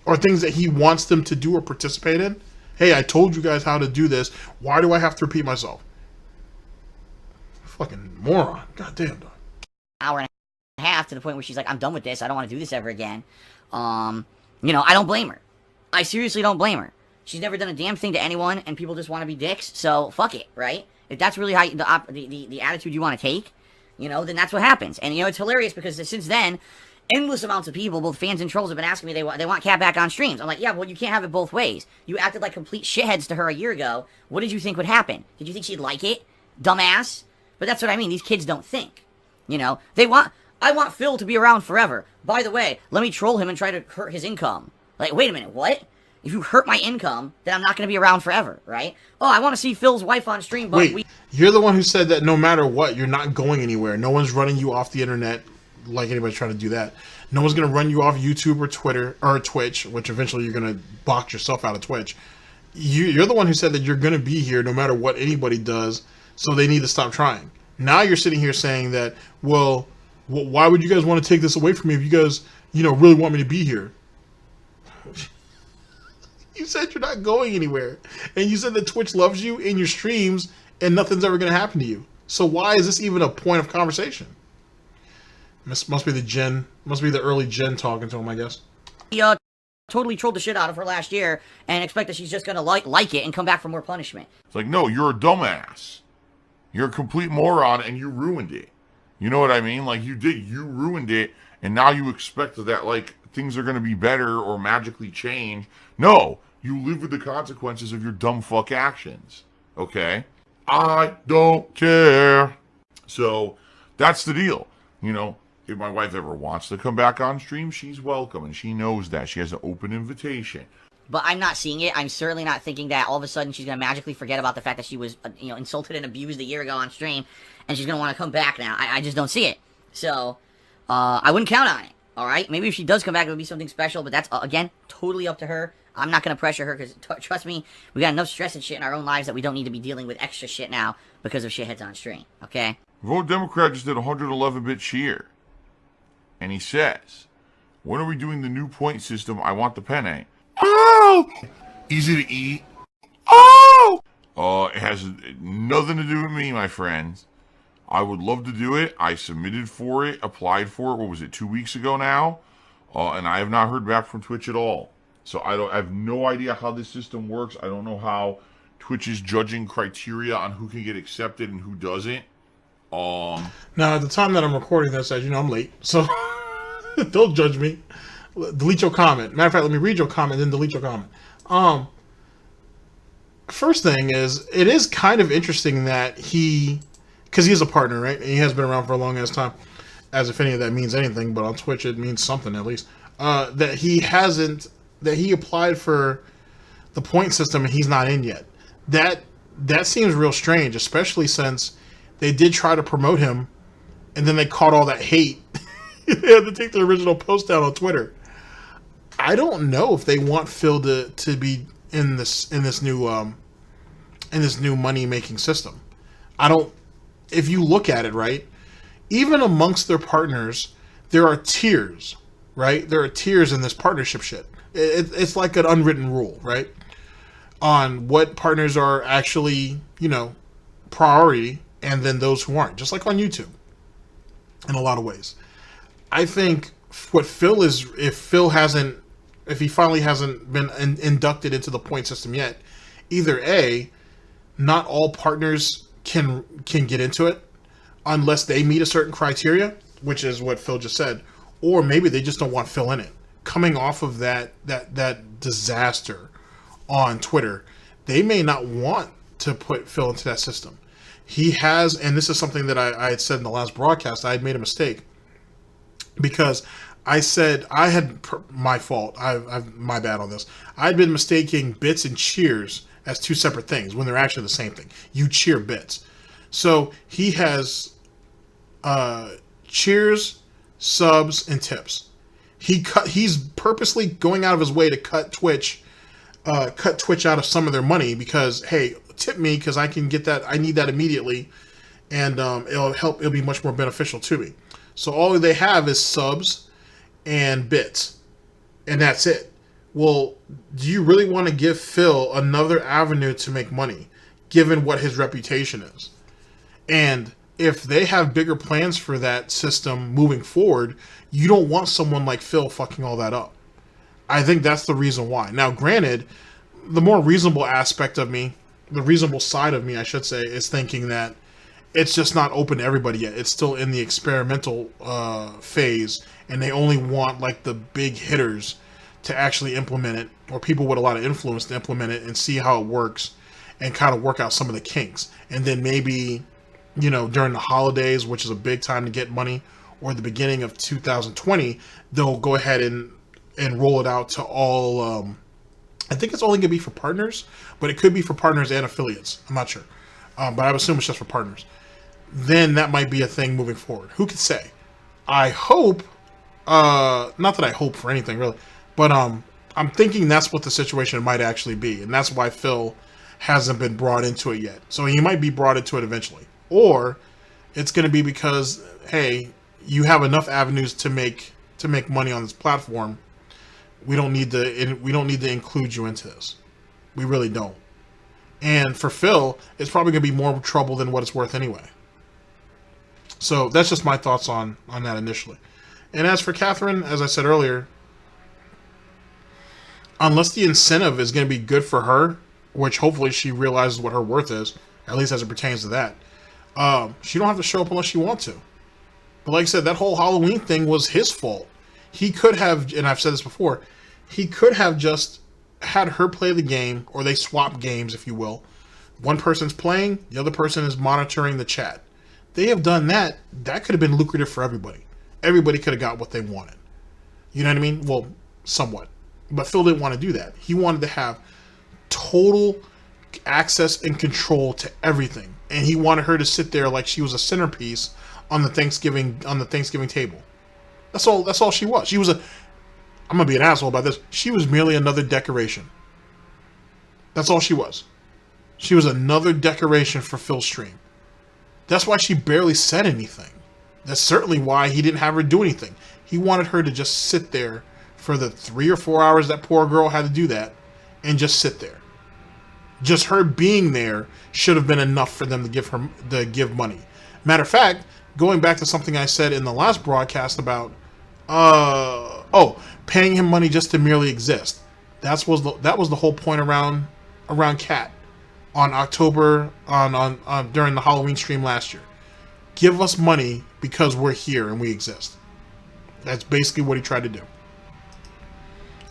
Or things that he wants them to do or participate in? Hey, I told you guys how to do this. Why do I have to repeat myself? Fucking moron. Goddamn, dog. Hour and a half to the point where she's like, I'm done with this. I don't want to do this ever again. I don't blame her. I seriously don't blame her. She's never done a damn thing to anyone, and people just want to be dicks, so fuck it, right? If that's really how the attitude you want to take, then that's what happens. And, it's hilarious because since then, endless amounts of people, both fans and trolls, have been asking me they want Cat back on streams. I'm like, yeah, well, you can't have it both ways. You acted like complete shitheads to her a year ago. What did you think would happen? Did you think she'd like it? Dumbass. But that's what I mean. These kids don't think. You know, I want Phil to be around forever. By the way, let me troll him and try to hurt his income. Like, wait a minute, what? If you hurt my income, then I'm not going to be around forever, right? Oh, I want to see Phil's wife on stream, but Wait, you're the one who said that no matter what, you're not going anywhere. No one's running you off the internet like anybody's trying to do that. No one's going to run you off YouTube or Twitter or Twitch, which eventually you're going to box yourself out of Twitch. You're the one who said that you're going to be here no matter what anybody does, so they need to stop trying. Now you're sitting here saying that, well, why would you guys want to take this away from me if you guys, really want me to be here? You said you're not going anywhere. And you said that Twitch loves you in your streams and nothing's ever going to happen to you. So why is this even a point of conversation? Must be the early Gen talking to him, I guess. he totally trolled the shit out of her last year and expect that she's just going to like it and come back for more punishment. It's like, no, you're a dumbass. You're a complete moron and you ruined it. You know what I mean? Like, you ruined it, and now you expect that, like, things are going to be better or magically change. No, you live with the consequences of your dumb fuck actions. Okay? I don't care. So, that's the deal. If my wife ever wants to come back on stream, she's welcome, and she knows that. She has an open invitation. But I'm not seeing it. I'm certainly not thinking that all of a sudden she's going to magically forget about the fact that she was, insulted and abused a year ago on stream, and she's going to want to come back now. I just don't see it. So, I wouldn't count on it, all right? Maybe if she does come back, it would be something special, but that's, again, totally up to her. I'm not going to pressure her, because trust me, we got enough stress and shit in our own lives that we don't need to be dealing with extra shit now because of shitheads on stream, okay? Vote Democrat just did a 111-bit cheer. And he says, when are we doing the new point system? I want the penne. Oh! Easy to eat. Oh! It has nothing to do with me, my friends. I would love to do it. I submitted for it, applied for it, what was it, 2 weeks ago now? And I have not heard back from Twitch at all. So I have no idea how this system works. I don't know how Twitch is judging criteria on who can get accepted and who doesn't. Now, at the time that I'm recording this, as you know, I'm late, so don't judge me. Delete your comment. Matter of fact, let me read your comment, then delete your comment. First thing is, it is kind of interesting that because he is a partner, right? And he has been around for a long ass time, as if any of that means anything, but on Twitch it means something at least. That he applied for the point system and he's not in yet. That seems real strange, especially since they did try to promote him, and then they caught all that hate. They had to take the original post down on Twitter. I don't know if they want Phil to be in this new money making system. If you look at it, right, even amongst their partners, there are tiers, right? There are tiers in this partnership shit. It's like an unwritten rule, right, on what partners are actually, priority, and then those who aren't, just like on YouTube, in a lot of ways. I think what Phil is, if he finally hasn't been inducted into the point system yet, either A, not all partners can get into it unless they meet a certain criteria, which is what Phil just said, or maybe they just don't want Phil in it. Coming off of that disaster on Twitter, they may not want to put Phil into that system. He has, and this is something that I had said in the last broadcast, I had made a mistake. Because I said, my fault, my bad on this. I'd been mistaking bits and cheers as two separate things when they're actually the same thing. You cheer bits. So he has cheers, subs, and tips. He's purposely going out of his way to cut Twitch out of some of their money because, hey, tip me because I can get that. I need that immediately, and it'll be much more beneficial to me. So all they have is subs and bits, and that's it. Well, do you really want to give Phil another avenue to make money, given what his reputation is? And if they have bigger plans for that system moving forward, you don't want someone like Phil fucking all that up. I think that's the reason why. Now, granted, the more reasonable aspect of me, the reasonable side of me, I should say, is thinking that It's just not open to everybody yet. It's still in the experimental phase, and they only want like the big hitters to actually implement it, or people with a lot of influence to implement it and see how it works and kind of work out some of the kinks. And then maybe, you know, during the holidays, which is a big time to get money, or the beginning of 2020, they'll go ahead and roll it out to all. I think it's only going to be for partners, but it could be for partners and affiliates. I'm not sure. But I would assume it's just for partners. Then that might be a thing moving forward. Who could say? I hope, not that I hope for anything really, but I'm thinking that's what the situation might actually be. And that's why Phil hasn't been brought into it yet. So he might be brought into it eventually. Or it's going to be because, hey, you have enough avenues to make money on this platform. We don't need to include you into this. We really don't. And for Phil, it's probably going to be more trouble than what it's worth anyway. So that's just my thoughts on that initially. And as for Catherine, as I said earlier, unless the incentive is going to be good for her, which hopefully she realizes what her worth is, at least as it pertains to that, she don't have to show up unless she wants to. But like I said, that whole Halloween thing was his fault. He could have, and I've said this before, he could have just had her play the game, or they swap games, if you will. One person's playing, the other person is monitoring the chat. They have done that. That could have been lucrative for everybody. Everybody could have got what they wanted. You know what I mean? Well, somewhat. But Phil didn't want to do that. He wanted to have total access and control to everything. And he wanted her to sit there like she was a centerpiece on the Thanksgiving table. That's all she was. She was I'm gonna be an asshole about this. She was merely another decoration. That's all she was. She was another decoration for Phil's stream. That's why she barely said anything. That's certainly why he didn't have her do anything. He wanted her to just sit there for the 3 or 4 hours that poor girl had to do that, and just sit there. Just her being there should have been enough for them to give money. Matter of fact, going back to something I said in the last broadcast about paying him money just to merely exist. That was the whole point around Cat on October during the Halloween stream last year. Give us money because we're here and we exist. That's basically what he tried to do.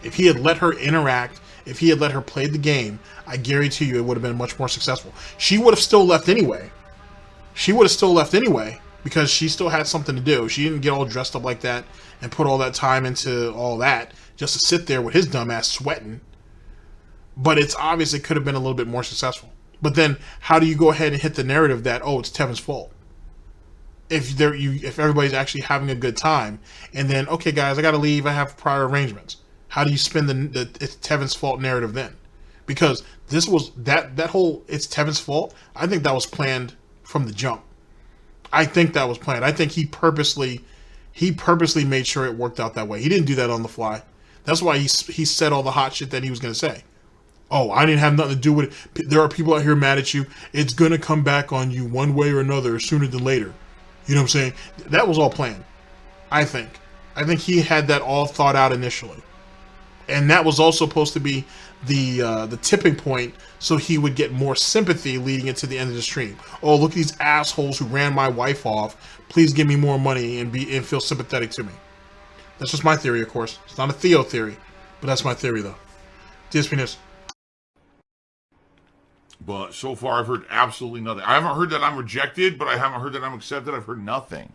If he had let her interact, if he had let her play the game, I guarantee you it would have been much more successful. She would have still left anyway. Because she still had something to do. She didn't get all dressed up like that and put all that time into all that just to sit there with his dumb ass sweating. But it's obvious it could have been a little bit more successful. But then, how do you go ahead and hit the narrative that, oh, it's Tevin's fault? If everybody's actually having a good time, and then, okay, guys, I got to leave. I have prior arrangements. How do you spin the it's Tevin's fault narrative then? Because this was that whole it's Tevin's fault. I think that was planned from the jump. I think that was planned. I think he purposely made sure it worked out that way. He didn't do that on the fly. That's why he said all the hot shit that he was going to say. Oh, I didn't have nothing to do with it. There are people out here mad at you. It's going to come back on you one way or another sooner than later. You know what I'm saying? That was all planned. I think he had that all thought out initially. And that was also supposed to be the tipping point so he would get more sympathy leading into the end of the stream. Oh, look at these assholes who ran my wife off. Please give me more money and feel sympathetic to me. That's just my theory, of course. It's not a Theo theory, but that's my theory, though. Dspnews. But so far, I've heard absolutely nothing. I haven't heard that I'm rejected, but I haven't heard that I'm accepted. I've heard nothing.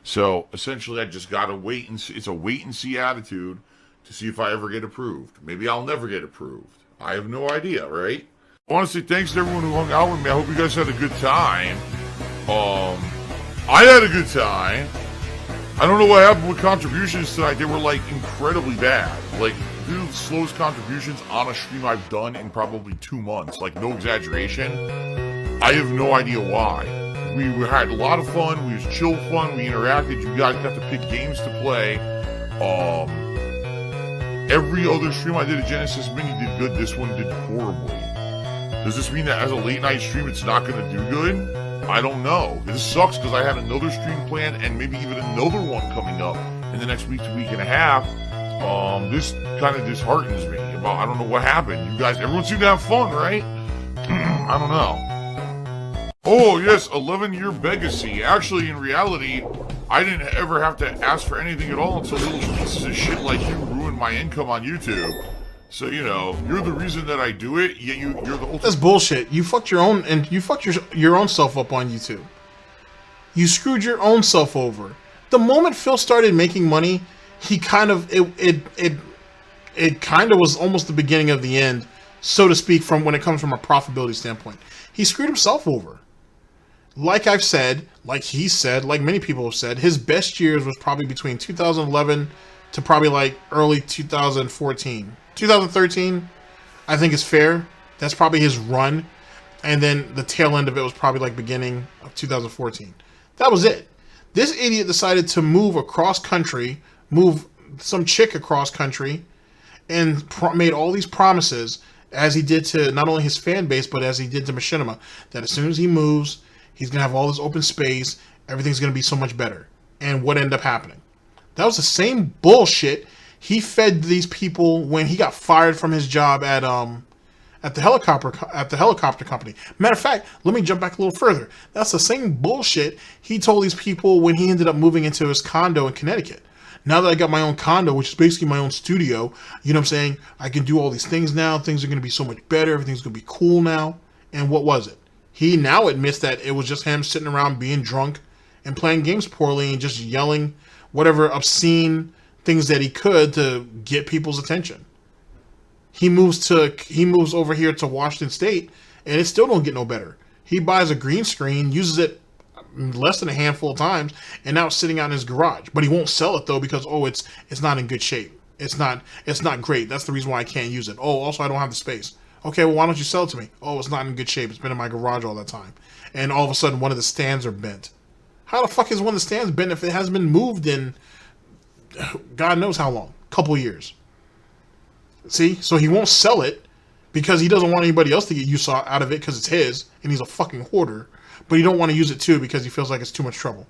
So essentially, I just gotta wait and see. It's a wait and see attitude to see if I ever get approved. Maybe I'll never get approved. I have no idea, right? I want to say thanks to everyone who hung out with me. I hope you guys had a good time. I had a good time. I don't know what happened with contributions tonight. They were like incredibly bad. Like, these are the slowest contributions on a stream I've done in probably 2 months. Like, no exaggeration. I have no idea why. We had a lot of fun. We was chill fun. We interacted. You guys got to pick games to play. Every other stream I did at Genesis Mini did good. This one did horribly. Does this mean that as a late night stream it's not going to do good? I don't know. This sucks because I had another stream planned and maybe even another one coming up in the next week to week and a half. This kind of disheartens me. I don't know what happened. You guys, everyone seemed to have fun, right? I don't know. Oh, yes, 11-year beggacy. Actually, in reality, I didn't ever have to ask for anything at all until little pieces of shit like you ruined my income on YouTube. So, you know, you're the reason that I do it, yet you're the ultimate... That's bullshit. You fucked your own, and you fucked your own self up on YouTube. You screwed your own self over. The moment Phil started making money, he kind of... It kind of was almost the beginning of the end, so to speak, from when it comes from a profitability standpoint. He screwed himself over. Like I've said, like he said, like many people have said, his best years was probably between 2011 to probably like early 2014. 2013, I think is fair. That's probably his run. And then the tail end of it was probably like beginning of 2014. That was it. This idiot decided to move across country, move some chick across country, and made all these promises, as he did to not only his fan base, but as he did to Machinima, that as soon as he moves, he's going to have all this open space, everything's going to be so much better. And what ended up happening? That was the same bullshit he fed these people when he got fired from his job at the helicopter company. Matter of fact, let me jump back a little further. That's the same bullshit he told these people when he ended up moving into his condo in Connecticut. Now that I got my own condo, which is basically my own studio, you know what I'm saying? I can do all these things now. Things are going to be so much better. Everything's going to be cool now. And what was it? He now admits that it was just him sitting around being drunk and playing games poorly and just yelling whatever obscene things that he could to get people's attention. He moves over here to Washington State, and it still don't get no better. He buys a green screen, uses it less than a handful of times, and now it's sitting out in his garage. But he won't sell it though because it's not in good shape. It's not great. That's the reason why I can't use it. Oh, also I don't have the space. Okay, well why don't you sell it to me? Oh, it's not in good shape. It's been in my garage all that time. And all of a sudden one of the stands are bent. How the fuck is one of the stands bent if it hasn't been moved in God knows how long? Couple years. See? So he won't sell it because he doesn't want anybody else to get use out of it because it's his and he's a fucking hoarder. But he don't want to use it too because he feels like it's too much trouble.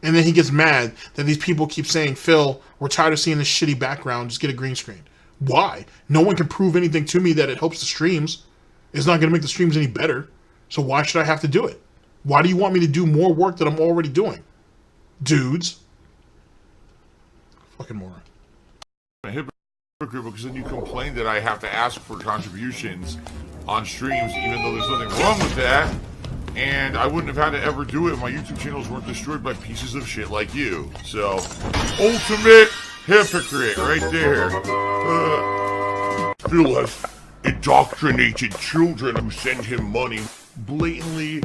And then he gets mad that these people keep saying, Phil, we're tired of seeing this shitty background. Just get a green screen. Why? No one can prove anything to me that it helps the streams. It's not going to make the streams any better. So why should I have to do it? Why do you want me to do more work that I'm already doing? Dudes. Fucking moron. A hypocrite because then you complain that I have to ask for contributions on streams even though there's nothing wrong with that. And I wouldn't have had to ever do it if my YouTube channels weren't destroyed by pieces of shit like you. So, ultimate hypocrite right there. Phil has indoctrinated children who send him money. Blatantly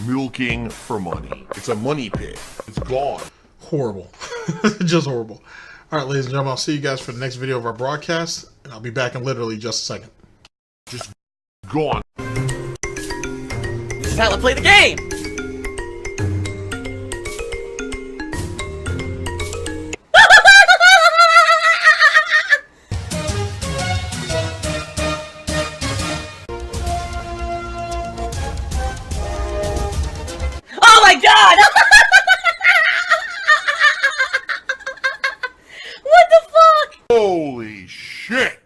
milking for money. It's a money pit. It's gone. Horrible. Just horrible. Alright, ladies and gentlemen, I'll see you guys for the next video of our broadcast. And I'll be back in literally just a second. Just gone. This is how to play the game! Oh my god! What the fuck? Holy shit!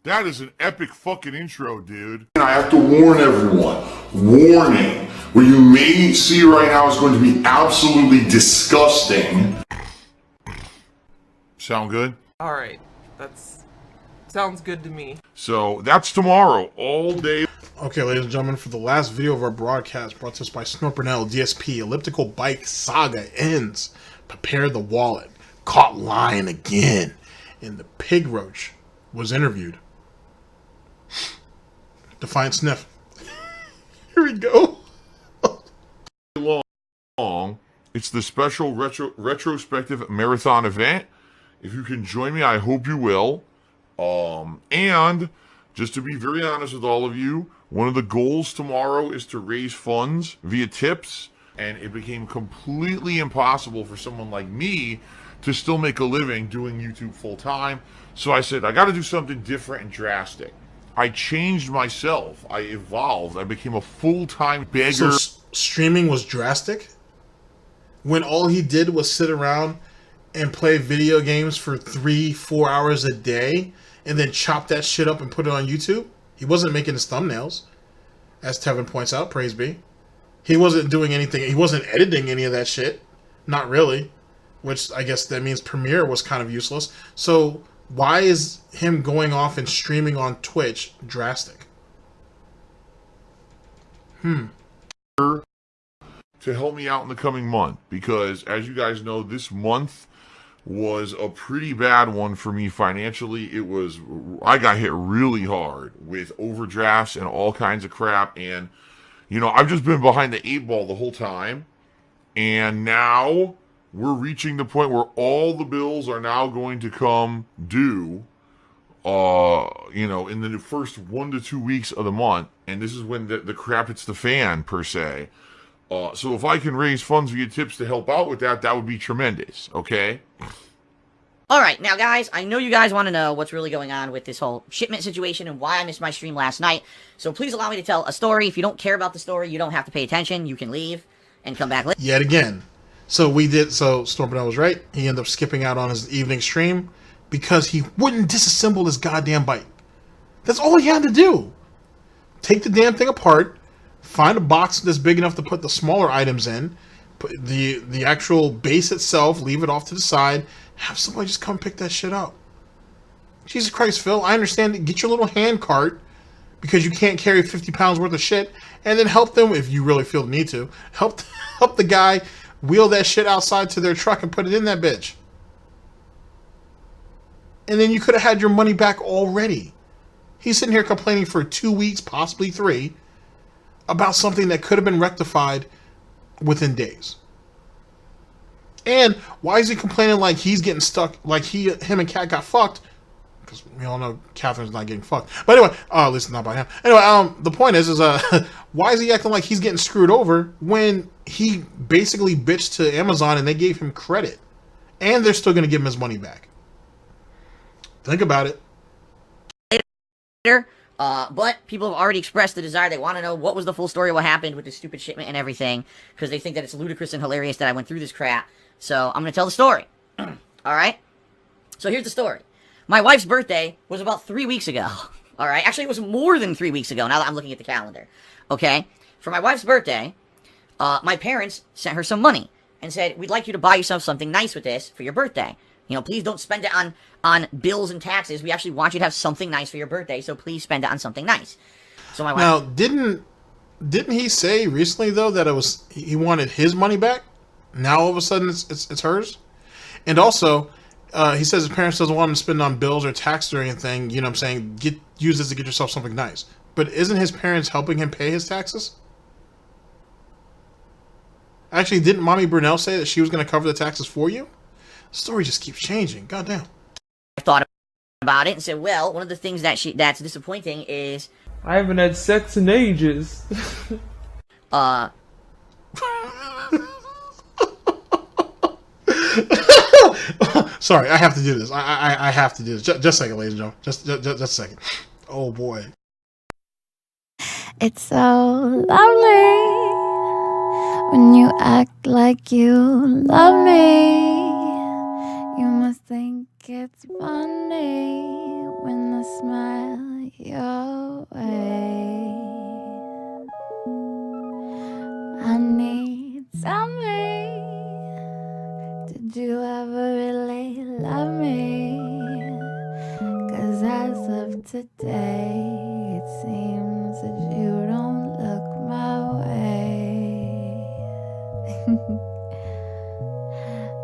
That is an epic fucking intro, dude. And I have to warn everyone. Warning. What you may see right now is going to be absolutely disgusting. Sound good? Alright, sounds good to me. So, that's tomorrow, all day. Okay, ladies and gentlemen, for the last video of our broadcast brought to us by Snort Burnell, DSP, Elliptical Bike Saga ends. Prepare the wallet. Caught lying again. And the pigroach was interviewed. Defiant sniff. Here we go. Long. It's the special retrospective marathon event. If you can join me, I hope you will. And just to be very honest with all of you, one of the goals tomorrow is to raise funds via tips, and it became completely impossible for someone like me to still make a living doing YouTube full time. So I said, I got to do something different and drastic. I changed myself. I evolved. I became a full-time beggar. So streaming was drastic? When all he did was sit around and play video games for 3-4 hours a day and then chop that shit up and put it on YouTube? He wasn't making his thumbnails. as Tevin points out, praise be. He wasn't doing anything. He wasn't editing any of that shit. Not really. Which I guess that means Premiere was kind of useless. So why is him going off and streaming on Twitch drastic? To help me out in the coming month, because as you guys know, this month was a pretty bad one for me financially. I got hit really hard with overdrafts and all kinds of crap, and I've just been behind the 8 ball the whole time, and now we're reaching the point where all the bills are now going to come due in the first 1 to 2 weeks of the month, and this is when the crap hits the fan, per se. So if I can raise funds via tips to help out with that, that would be tremendous, okay? Alright, now guys, I know you guys want to know what's really going on with this whole shipment situation and why I missed my stream last night, so please allow me to tell a story. If you don't care about the story, you don't have to pay attention. You can leave and come back later. Yet again. So Snort Burnell was right. He ended up skipping out on his evening stream because he wouldn't disassemble his goddamn bike. That's all he had to do. Take the damn thing apart, find a box that's big enough to put the smaller items in, put the actual base itself, leave it off to the side, have somebody just come pick that shit up. Jesus Christ, Phil, I understand. Get your little hand cart because you can't carry 50 pounds worth of shit, and then help them, if you really feel the need to, help the guy wheel that shit outside to their truck and put it in that bitch. And then you could have had your money back already. He's sitting here complaining for 2 weeks, possibly 3, about something that could have been rectified within days. And why is he complaining like he's getting stuck, like him and Kat got fucked? Because we all know Catherine's not getting fucked. But anyway, at least not by him. Anyway, the point is why is he acting like he's getting screwed over when he basically bitched to Amazon and they gave him credit, and they're still going to give him his money back? Think about it. But people have already expressed the desire. They want to know what was the full story of what happened with this stupid shipment and everything, because they think that it's ludicrous and hilarious that I went through this crap. So I'm going to tell the story. Alright? So here's the story. My wife's birthday was about 3 weeks ago. Alright? Actually, it was more than 3 weeks ago, now that I'm looking at the calendar. Okay? For my wife's birthday, my parents sent her some money and said, we'd like you to buy yourself something nice with this for your birthday. Please don't spend it on bills and taxes. We actually want you to have something nice for your birthday, so please spend it on something nice. So my wife... Now, didn't he say recently, though, that he wanted his money back? Now, all of a sudden, it's hers? And also, he says his parents doesn't want him to spend on bills or taxes or anything. You know what I'm saying? Use this to get yourself something nice. But isn't his parents helping him pay his taxes? Actually, didn't Mommy Burnell say that she was going to cover the taxes for you? The story just keeps changing. Goddamn. I thought about it and said, well, one of the things that's disappointing is... I haven't had sex in ages. Sorry, I have to do this. I have to do this. Just a second, ladies and gentlemen. Just a second. Oh, boy. It's so lovely when you act like you love me. You must think it's funny when I smile your way. Honey, tell me, did you ever really love me? 'Cause as of today, it seems that you don't look my way.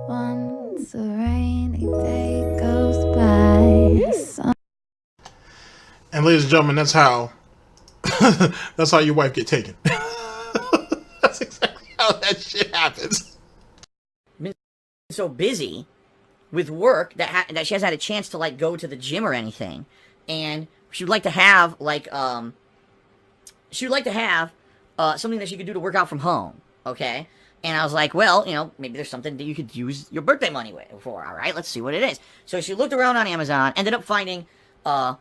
Once a rainy day goes by. And ladies and gentlemen, that's how your wife get taken. That's exactly how that shit happens. Been so busy with work that she hasn't had a chance to like go to the gym or anything, and she would like to have something that she could do to work out from home. Okay. And I was like, well, maybe there's something that you could use your birthday money for, all right? Let's see what it is. So she looked around on Amazon, ended up finding an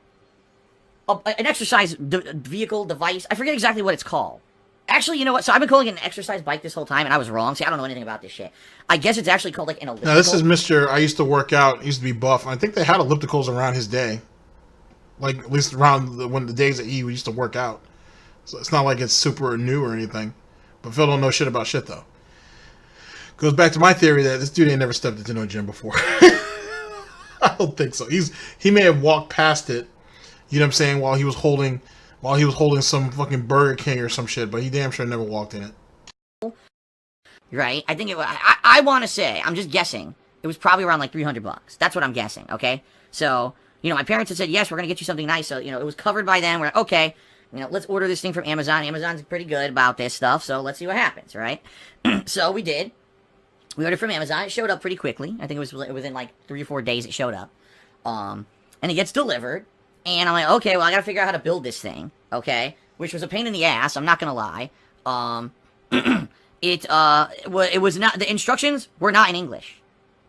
exercise vehicle device. I forget exactly what it's called. Actually, you know what? So I've been calling it an exercise bike this whole time, and I was wrong. See, I don't know anything about this shit. I guess it's actually called, like, an elliptical. Now, this is Mr. I used to work out, used to be buff. I think they had ellipticals around his day. Like, at least around the days that he used to work out. So it's not like it's super new or anything. But Phil don't know shit about shit, though. Goes back to my theory that this dude ain't never stepped into no gym before. I don't think so. He may have walked past it, you know what I'm saying, while he was holding some fucking Burger King or some shit, but he damn sure never walked in it. Right? I think it was, I want to say, I'm just guessing, it was probably around like $300. That's what I'm guessing, okay? So, you know, my parents had said, yes, we're going to get you something nice. So, you know, it was covered by them. We're like, okay, you know, let's order this thing from Amazon. Amazon's pretty good about this stuff, so let's see what happens, right? So we did. We ordered from Amazon. It showed up pretty quickly. I think it was within like 3 or 4 days it showed up. And it gets delivered. And I'm like, okay, well, I got to figure out how to build this thing, okay? Which was a pain in the ass, I'm not going to lie. It was not, the instructions were not in English,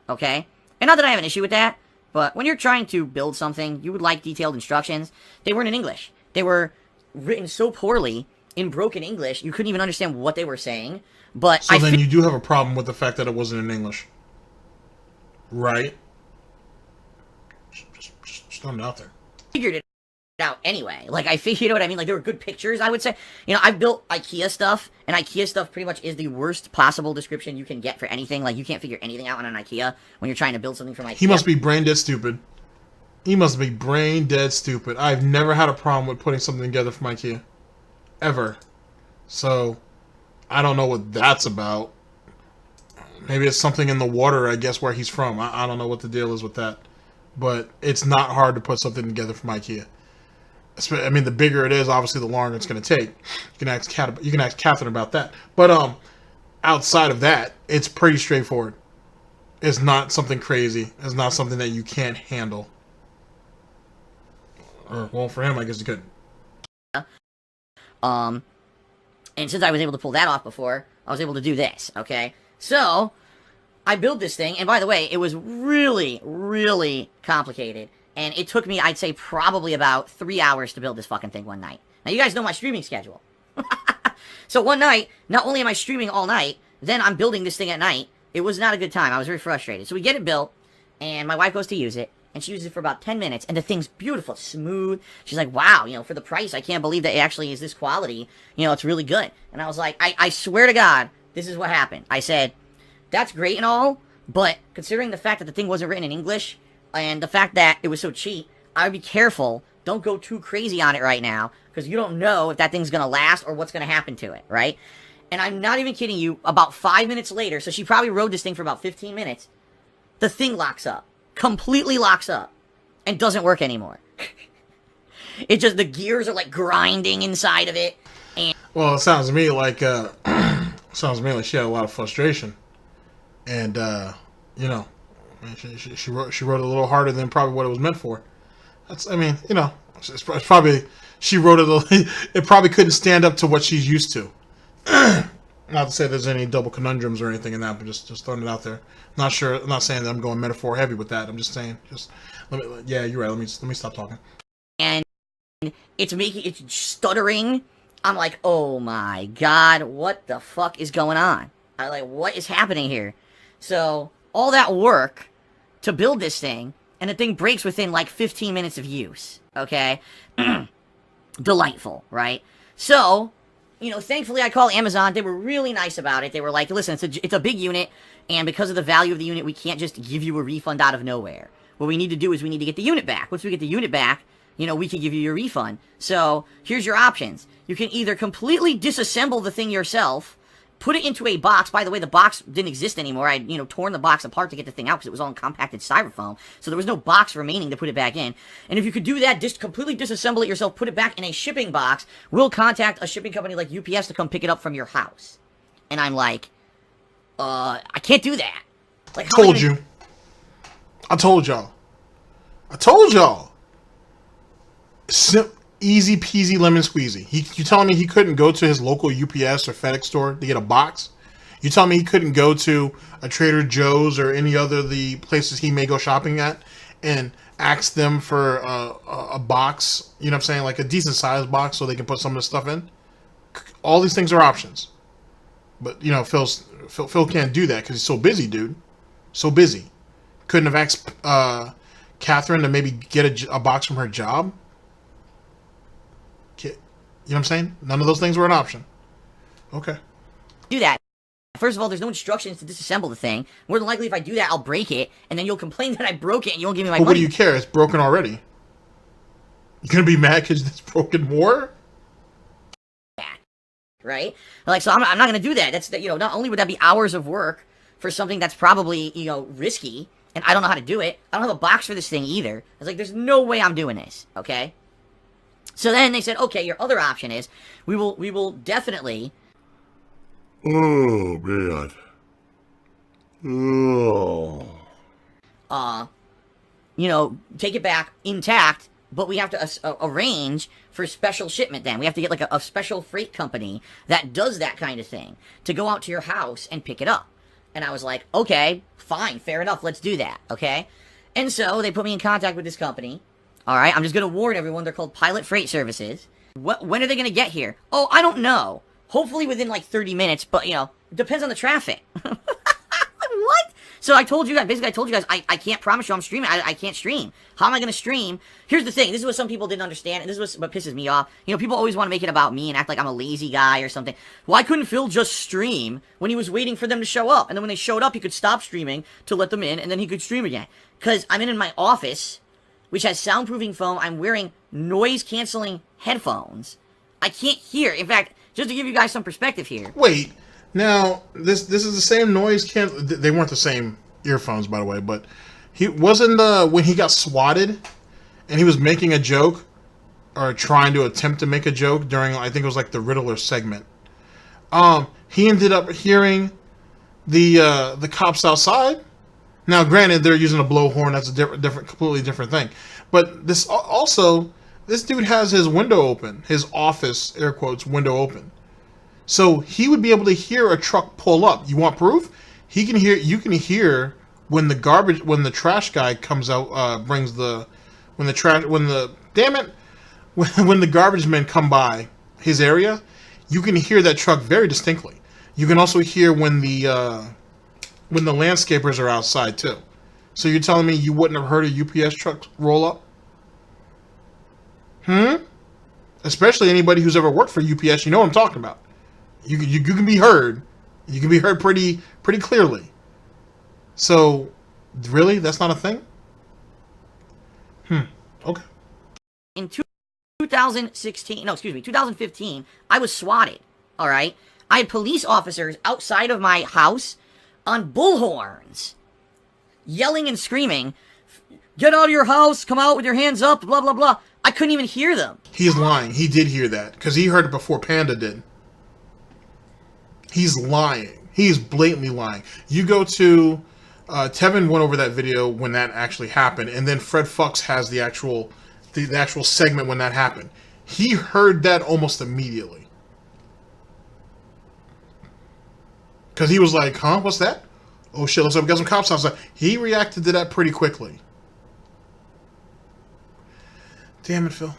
okay? And not that I have an issue with that, but when you're trying to build something, you would like detailed instructions. They weren't in English. They were written so poorly in broken English, you couldn't even understand what they were saying. But so then you do have a problem with the fact that it wasn't in English, right? Just throwing it out there. Figured it out anyway. Like, I figured, you know what I mean? Like, there were good pictures, I would say. You know, I've built IKEA stuff, and IKEA stuff pretty much is the worst possible description you can get for anything. Like, you can't figure anything out on an IKEA when you're trying to build something from IKEA. He must be brain dead stupid. He must be brain dead stupid. I've never had a problem with putting something together from IKEA. Ever. So, I don't know what that's about. Maybe it's something in the water, I guess, where he's from. I don't know what the deal is with that. But it's not hard to put something together from IKEA. I mean, the bigger it is, obviously, the longer it's going to take. You can ask Catherine about that. But outside of that, it's pretty straightforward. It's not something crazy. It's not something that you can't handle. Or, well, for him, I guess he couldn't. And since I was able to pull that off before, I was able to do this, okay? So, I built this thing, and by the way, it was really, really complicated. And it took me, I'd say, probably about 3 hours to build this fucking thing one night. Now, you guys know my streaming schedule. So one night, not only am I streaming all night, then I'm building this thing at night. It was not a good time. I was very frustrated. So we get it built, and my wife goes to use it, and she uses it for about 10 minutes, and the thing's beautiful, smooth. She's like, wow, you know, for the price, I can't believe that it actually is this quality. You know, it's really good. And I was like, I swear to God, this is what happened. I said, that's great and all, but considering the fact that the thing wasn't written in English, and the fact that it was so cheap, I would be careful. Don't go too crazy on it right now, because you don't know if that thing's going to last or what's going to happen to it, right? And I'm not even kidding you, about 5 minutes later, so she probably rode this thing for about 15 minutes, the thing locks up. Completely locks up. And doesn't work anymore. It just, the gears are like grinding inside of it. And well, it sounds to me like, she had a lot of frustration. And, you know, she wrote a little harder than probably what it was meant for. That's, I mean, you know, it's probably, she wrote it, it probably couldn't stand up to what she's used to. Not to say there's any double conundrums or anything in that, but just throwing it out there. Not sure. I'm not saying that I'm going metaphor heavy with that. I'm just saying, yeah, you're right. Let me stop talking. And it's stuttering. I'm like, oh my God, what the fuck is going on? I'm like, what is happening here? So all that work to build this thing, and the thing breaks within like 15 minutes of use. Okay, delightful, right? So, you know, thankfully I called Amazon. They were really nice about it. They were like, listen, it's a big unit, and because of the value of the unit, we can't just give you a refund out of nowhere. What we need to do is we need to get the unit back. Once we get the unit back, you know, we can give you your refund. So, here's your options. You can either completely disassemble the thing yourself, put it into a box. By the way, the box didn't exist anymore. I'd, you know, torn the box apart to get the thing out because it was all in compacted styrofoam. So there was no box remaining to put it back in. And if you could do that, just completely disassemble it yourself, put it back in a shipping box, we'll contact a shipping company like UPS to come pick it up from your house. And I'm like, I can't do that. Like, how Told you. I told y'all. Easy peasy lemon squeezy. You telling me he couldn't go to his local UPS or FedEx store to get a box? You telling me he couldn't go to a Trader Joe's or any other the places he may go shopping at and ask them for a box? You know what I'm saying? Like a decent sized box so they can put some of the stuff in? All these things are options. But, you know, Phil can't do that because he's so busy, dude. So busy. Couldn't have asked Catherine to maybe get a box from her job? You know what I'm saying? None of those things were an option. Okay. Do that. First of all, there's no instructions to disassemble the thing. More than likely, if I do that, I'll break it, and then you'll complain that I broke it, and you won't give me my But money. what do you care? It's broken already. You're gonna be mad because it's broken more? Right? Like, so I'm not gonna do that. That's, you know, not only would that be hours of work for something that's probably, you know, risky, and I don't know how to do it. I don't have a box for this thing either. I was like, there's no way I'm doing this, okay? So then they said, okay, your other option is, we will definitely... Oh, man. Oh. You know, take it back intact, but we have to arrange for special shipment then. We have to get like a special freight company that does that kind of thing to go out to your house and pick it up. And I was like, okay, fine, fair enough, let's do that, okay? And so they put me in contact with this company. All right, I'm just going to warn everyone, they're called Pilot Freight Services. When are they going to get here? Oh, I don't know. Hopefully within like 30 minutes, but, you know, it depends on the traffic. What? So I told you guys, basically I told you guys, I can't promise you I'm streaming. I can't stream. How am I going to stream? Here's the thing. This is what some people didn't understand, and this is what pisses me off. You know, people always want to make it about me and act like I'm a lazy guy or something. Why couldn't Phil just stream when he was waiting for them to show up? And then when they showed up, he could stop streaming to let them in, and then he could stream again. Because I'm in my office, which has soundproofing foam. I'm wearing noise-canceling headphones. I can't hear. In fact, just to give you guys some perspective here. Wait. Now, this is the same noise they weren't the same earphones, by the way, but he wasn't when he got swatted and he was making a joke or trying to attempt to make a joke during, I think it was like the Riddler segment. He ended up hearing the cops outside. Now, granted, they're using a blowhorn. That's a completely different thing. But this dude has his window open, his office, air quotes, window open. So he would be able to hear a truck pull up. You want proof? You can hear when the trash guy comes out, when the garbage men come by his area, you can hear that truck very distinctly. You can also hear when the landscapers are outside too. So you're telling me you wouldn't have heard a UPS truck roll up? Especially anybody who's ever worked for UPS, you know what I'm talking about. You can be heard. You can be heard pretty clearly. So, really? That's not a thing? Okay. In 2015, I was swatted, all right? I had police officers outside of my house on bullhorns, yelling and screaming, "Get out of your house, come out with your hands up, blah, blah, blah." I couldn't even hear them. He's lying. He did hear that, because he heard it before Panda did. He's lying. He's blatantly lying. You go to... Tevin went over that video when that actually happened, and then Fred Fucks has the actual segment when that happened. He heard that almost immediately. Because he was like, huh? What's that? Oh shit, looks like we got some cops outside. He reacted to that pretty quickly. Damn it, Phil.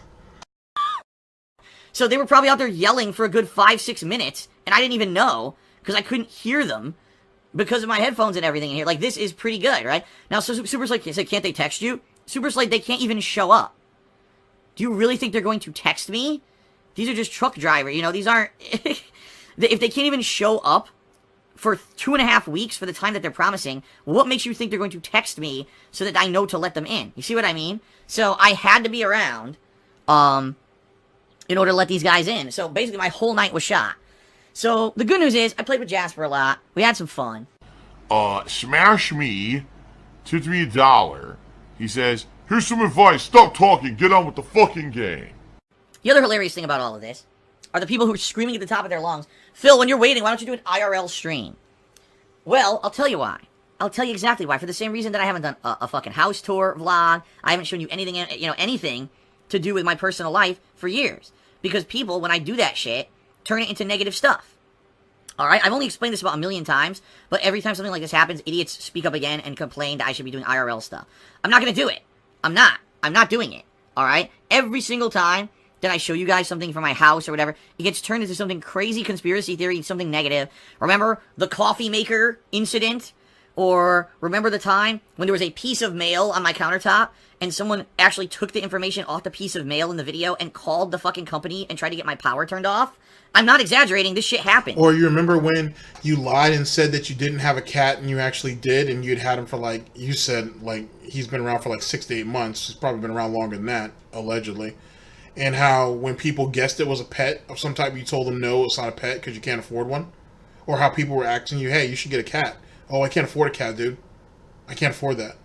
So they were probably out there yelling for a good 5-6 minutes, and I didn't even know, because I couldn't hear them because of my headphones and everything in here. Like, this is pretty good, right? Now, so Super Slate said, can't they text you? Super Slate, they can't even show up. Do you really think they're going to text me? These are just truck drivers, you know, these aren't... If they can't even show up for 2.5 weeks for the time that they're promising, what makes you think they're going to text me so that I know to let them in? You see what I mean? So I had to be around, in order to let these guys in. So basically my whole night was shot. So the good news is I played with Jasper a lot. We had some fun. Smash me, tipped me $1. He says, here's some advice, stop talking, get on with the fucking game. The other hilarious thing about all of this are the people who are screaming at the top of their lungs, Phil, when you're waiting, why don't you do an IRL stream? Well, I'll tell you why. I'll tell you exactly why. For the same reason that I haven't done a fucking house tour vlog. I haven't shown you anything, you know, anything to do with my personal life for years. Because people, when I do that shit, turn it into negative stuff. Alright? I've only explained this about 1,000,000 times, but every time something like this happens, idiots speak up again and complain that I should be doing IRL stuff. I'm not gonna do it. I'm not doing it. Alright? Every single time that I show you guys something from my house or whatever, it gets turned into something crazy conspiracy theory, something negative. Remember the coffee maker incident? Or remember the time when there was a piece of mail on my countertop and someone actually took the information off the piece of mail in the video and called the fucking company and tried to get my power turned off? I'm not exaggerating. This shit happened. Or you remember when you lied and said that you didn't have a cat and you actually did, and you'd had him for like, you said like he's been around for like 6 to 8 months. He's probably been around longer than that, allegedly. And how when people guessed it was a pet of some type, you told them no, it's not a pet because you can't afford one. Or how people were asking you, hey, you should get a cat. Oh, I can't afford a cat, dude. I can't afford that.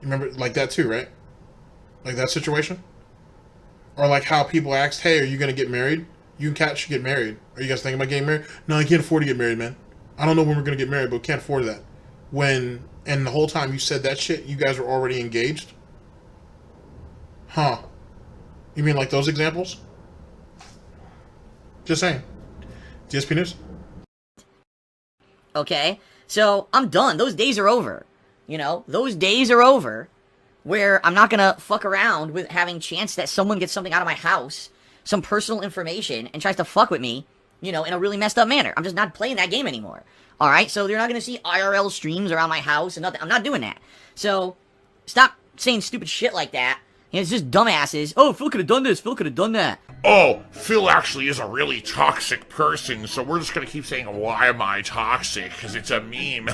You remember like that too, right? Like that situation? Or like how people asked, hey, are you going to get married? You and Kat should get married. Are you guys thinking about getting married? No, I can't afford to get married, man. I don't know when we're going to get married, but we can't afford that. And the whole time you said that shit, you guys were already engaged? Huh. You mean like those examples? Just saying. DSP News? Okay? So, I'm done. Those days are over. You know? Those days are over where I'm not gonna fuck around with having chance that someone gets something out of my house, some personal information, and tries to fuck with me, you know, in a really messed up manner. I'm just not playing that game anymore. Alright? So, you're not gonna see IRL streams around my house and nothing. I'm not doing that. So, stop saying stupid shit like that. You know, it's just dumbasses. Oh, Phil could have done this. Phil could have done that. Oh, Phil actually is a really toxic person, so we're just gonna keep saying, why am I toxic? Because it's a meme.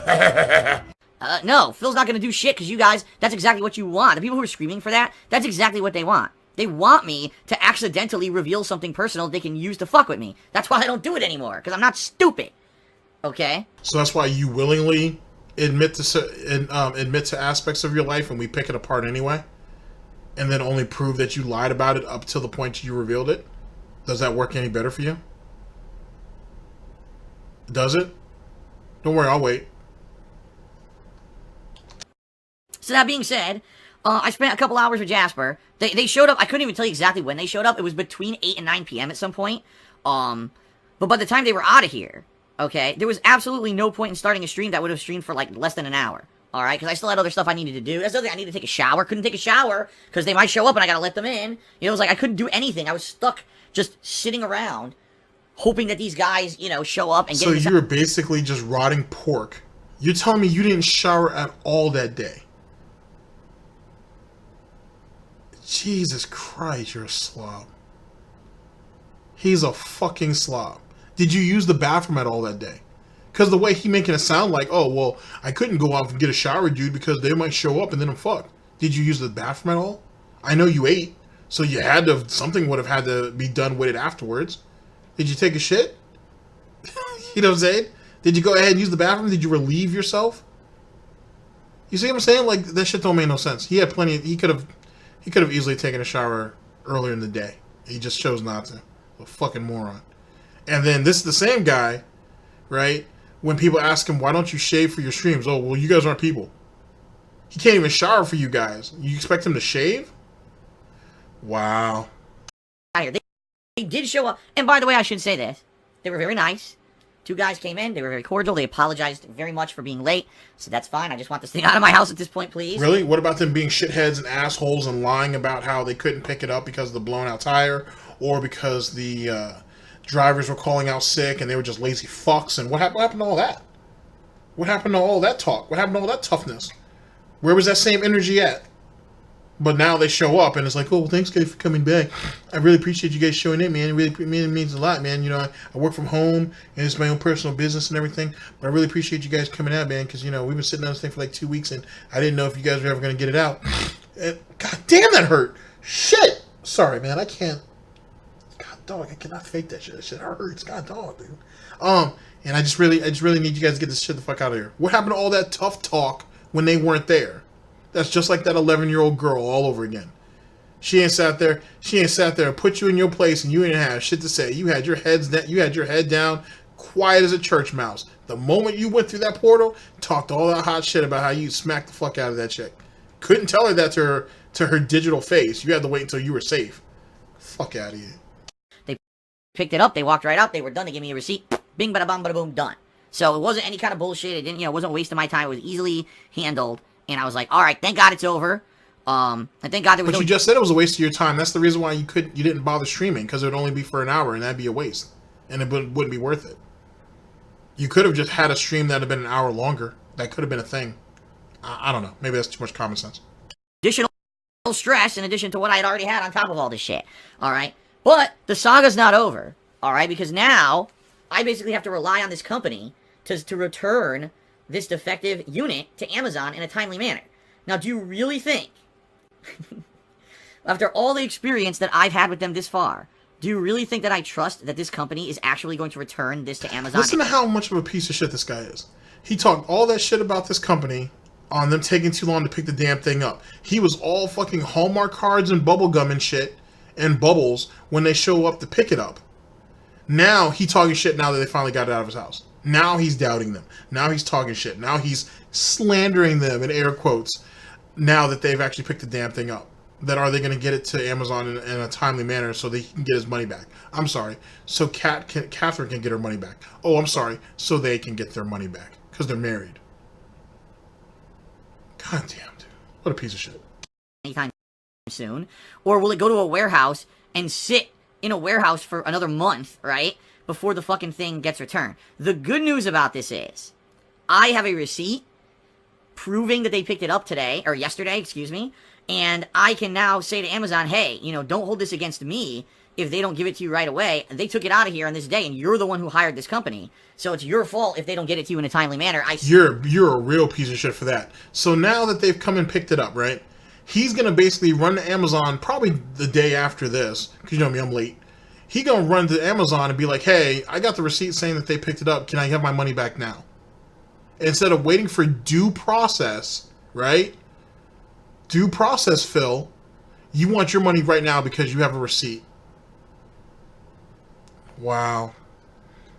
No, Phil's not gonna do shit because you guys, that's exactly what you want. The people who are screaming for that, that's exactly what they want. They want me to accidentally reveal something personal they can use to fuck with me. That's why I don't do it anymore, because I'm not stupid. Okay? So that's why you willingly admit to aspects of your life and we pick it apart anyway? And then only prove that you lied about it up till the point you revealed it? Does that work any better for you? Does it? Don't worry, I'll wait. So that being said, I spent a couple hours with Jasper. They showed up. I couldn't even tell you exactly when they showed up. It was between 8 and 9 p.m. at some point. But by the time they were out of here, okay, there was absolutely no point in starting a stream that would have streamed for like less than an hour. Alright, because I still had other stuff I needed to do. That's the other thing, I needed to take a shower. Couldn't take a shower because they might show up and I gotta let them in. You know, it was like I couldn't do anything. I was stuck just sitting around hoping that these guys, you know, show up and get. So you were basically just rotting pork. You're telling me you didn't shower at all that day? Jesus Christ, you're a slob. He's a fucking slob. Did you use the bathroom at all that day? Because the way he making it sound like, oh, well, I couldn't go out and get a shower, dude, because they might show up and then I'm fucked. Did you use the bathroom at all? I know you ate, so you had to, something would have had to be done with it afterwards. Did you take a shit? You know what I'm saying? Did you go ahead and use the bathroom? Did you relieve yourself? You see what I'm saying? Like, that shit don't make no sense. He had plenty of, he could have easily taken a shower earlier in the day. He just chose not to. A fucking moron. And then this is the same guy, right? When people ask him, why don't you shave for your streams? Oh, well, you guys aren't people. He can't even shower for you guys. You expect him to shave? Wow. They did show up. And by the way, I should say this. They were very nice. 2 guys came in. They were very cordial. They apologized very much for being late. So that's fine. I just want this thing out of my house at this point, please. Really? What about them being shitheads and assholes and lying about how they couldn't pick it up because of the blown out tire or because the drivers were calling out sick and they were just lazy fucks? And what happened to all that? What happened to all that talk? What happened to all that toughness? Where was that same energy at? But now they show up and it's like, oh, well, thanks guys for coming back. I really appreciate you guys showing in, man. It means a lot, man. You know, I work from home and it's my own personal business and everything. But I really appreciate you guys coming out, man, because, you know, we've been sitting on this thing for like 2 weeks and I didn't know if you guys were ever going to get it out. And, God damn, that hurt. Shit. Sorry, man. I can't. God, dog, I cannot fake that shit. That shit hurts. God, dog, dude. And I just really need you guys to get this shit the fuck out of here. What happened to all that tough talk when they weren't there? That's just like that 11-year-old girl all over again. She ain't sat there and put you in your place and you didn't have shit to say. You had your head down, quiet as a church mouse. The moment you went through that portal, talked all that hot shit about how you smacked the fuck out of that chick. Couldn't tell her that to her digital face. You had to wait until you were safe. Fuck out of here. They picked it up, they walked right out, they were done, they gave me a receipt. Bing, bada, bang, bada, boom, done. So it wasn't any kind of bullshit. It didn't, you know, it wasn't a waste of my time. It was easily handled. And I was like, all right, thank God it's over. And thank God there was. But you just said it was a waste of your time. That's the reason why you didn't bother streaming, because it would only be for an hour, and that'd be a waste, and it wouldn't be worth it. You could have just had a stream that'd have been an hour longer, That could have been a thing. I don't know. Maybe that's too much common sense. Additional stress in addition to what I had already had on top of all this shit. Alright? But the saga's not over. Alright? Because now I basically have to rely on this company to return this defective unit to Amazon in a timely manner. Now, do you really think, after all the experience that I've had with them this far, do you really think that I trust that this company is actually going to return this to Amazon? Listen to how much of a piece of shit this guy is. He talked all that shit about this company on them taking too long to pick the damn thing up. He was all fucking Hallmark cards and bubblegum and shit and bubbles when they show up to pick it up. Now he talking shit now that they finally got it out of his house. Now he's doubting them. Now he's talking shit. Now he's slandering them in air quotes now that they've actually picked the damn thing up. That are they going to get it to Amazon in a timely manner so they can get his money back? I'm sorry. So Catherine can get her money back. Oh, I'm sorry. So they can get their money back because they're married. God damn, dude. What a piece of shit. Anytime soon? Or will it go to a warehouse and sit in a warehouse for another month, right? Before the fucking thing gets returned. The good news about this is, I have a receipt proving that they picked it up today, or yesterday, excuse me, and I can now say to Amazon, hey, you know, don't hold this against me if they don't give it to you right away. They took it out of here on this day, and you're the one who hired this company, so it's your fault if they don't get it to you in a timely manner. You're a real piece of shit for that. So now that they've come and picked it up, right, he's going to basically run to Amazon probably the day after this, because you know me, I'm late. He's going to run to Amazon and be like, hey, I got the receipt saying that they picked it up. Can I have my money back now? Instead of waiting for due process, right? Due process, Phil. You want your money right now because you have a receipt. Wow.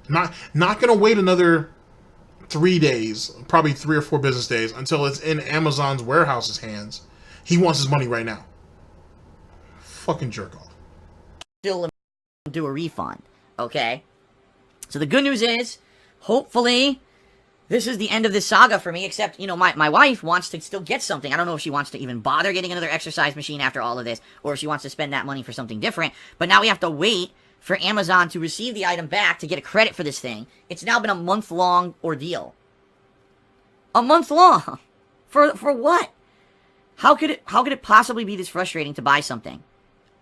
Not going to wait another 3 days, probably 3 or 4 business days, until it's in Amazon's warehouse's hands. He wants his money right now. Fucking jerk off. Still do a refund, okay? So the good news is, hopefully, this is the end of this saga for me, except, you know, my wife wants to still get something. I don't know if she wants to even bother getting another exercise machine after all of this, or if she wants to spend that money for something different. But now we have to wait for Amazon to receive the item back to get a credit for this thing. It's now been a month-long ordeal. A month long? For what? How could it possibly be this frustrating to buy something?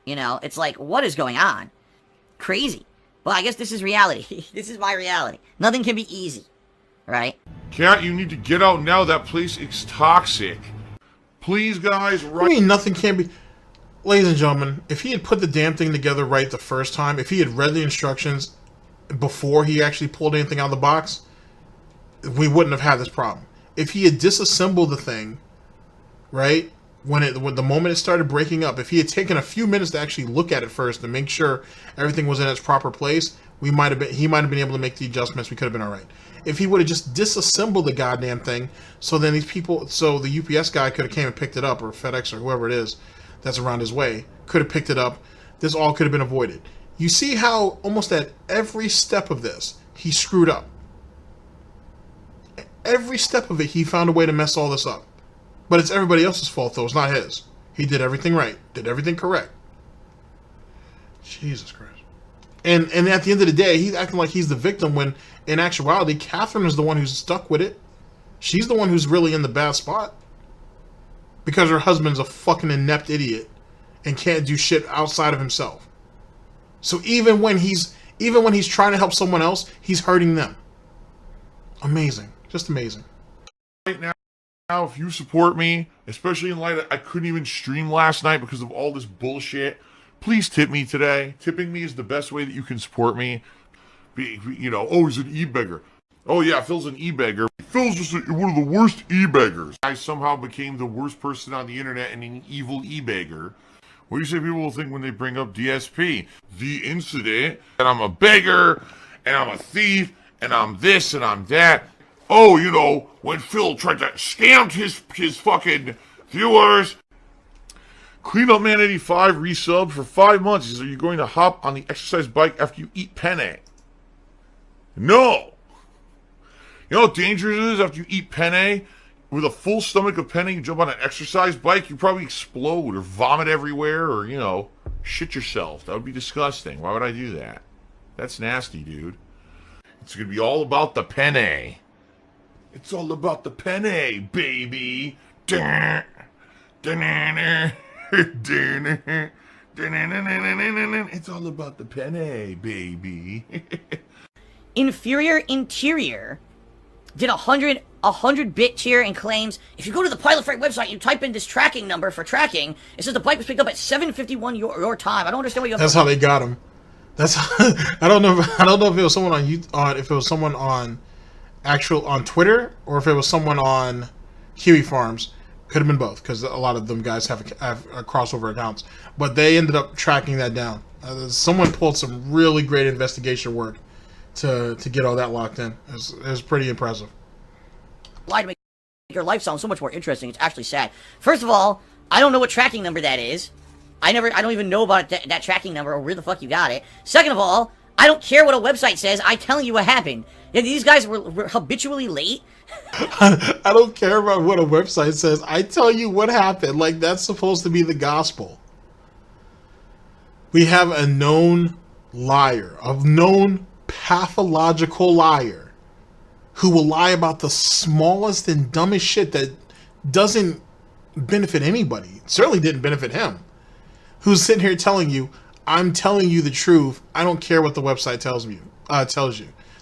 You know, it's like, what is going on? Crazy. Well, I guess this is reality. This is my reality. Nothing can be easy. Right? Cat, you need to get out now. That place is toxic. Please, guys. I mean, nothing can be... Ladies and gentlemen, if he had put the damn thing together right the first time, if he had read the instructions before he actually pulled anything out of the box, we wouldn't have had this problem. If he had disassembled the thing, right, when the moment it started breaking up, if he had taken a few minutes to actually look at it first and make sure everything was in its proper place, he might have been able to make the adjustments. We could have been all right. If he would have just disassembled the goddamn thing, so then the UPS guy could have came and picked it up, or FedEx or whoever it is that's around his way, could have picked it up. This all could have been avoided. You see how almost at every step of this, he screwed up. Every step of it, he found a way to mess all this up. But it's everybody else's fault, though. It's not his. He did everything right. Did everything correct. Jesus Christ. And at the end of the day, he's acting like he's the victim when, in actuality, Catherine is the one who's stuck with it. She's the one who's really in the bad spot. Because her husband's a fucking inept idiot and can't do shit outside of himself. So even when he's trying to help someone else, he's hurting them. Amazing. Just amazing. Right now, if you support me, especially in light of I couldn't even stream last night because of all this bullshit, please tip me today. Tipping me is the best way that you can support me. You know, oh, he's an e-beggar. Oh yeah, Phil's an e-beggar. Phil's just one of the worst e-beggars. I somehow became the worst person on the internet and an evil e-beggar. What do you say people will think when they bring up DSP? The incident, and I'm a beggar, and I'm a thief, and I'm this, and I'm that. Oh, you know, when Phil tried to scam his fucking viewers. Clean Up Man 85 resub for 5 months. He says, are you going to hop on the exercise bike after you eat penne? No. You know how dangerous it is after you eat penne? With a full stomach of penne, you jump on an exercise bike, you probably explode or vomit everywhere or, you know, shit yourself. That would be disgusting. Why would I do that? That's nasty, dude. It's going to be all about the penne. It's all about the penne, baby. It's all about the penne, baby. Inferior Interior did a 100-bit tier and claims if you go to the Pilot Freight website and you type in this tracking number for tracking, it says the bike was picked up at 7:51 your time. I don't understand what you have. That's how they got him. That's I don't know if it was someone on Twitter or if it was someone on Kiwi Farms. Could have been both because a lot of them guys have crossover accounts, but they ended up tracking that down. Someone pulled some really great investigation work to get all that locked in. It was pretty impressive. Lie to make your life sound so much more interesting. It's actually sad. First of all, I don't know what tracking number that is. I don't even know about that tracking number or where the fuck you got it. Second of all, I don't care what a website says. I'm telling you what happened. Yeah, these guys were habitually late. I don't care about what a website says. I tell you what happened. Like, that's supposed to be the gospel. We have a known liar, a known pathological liar who will lie about the smallest and dumbest shit that doesn't benefit anybody. It certainly didn't benefit him. Who's sitting here telling you, I'm telling you the truth. I don't care what the website tells you.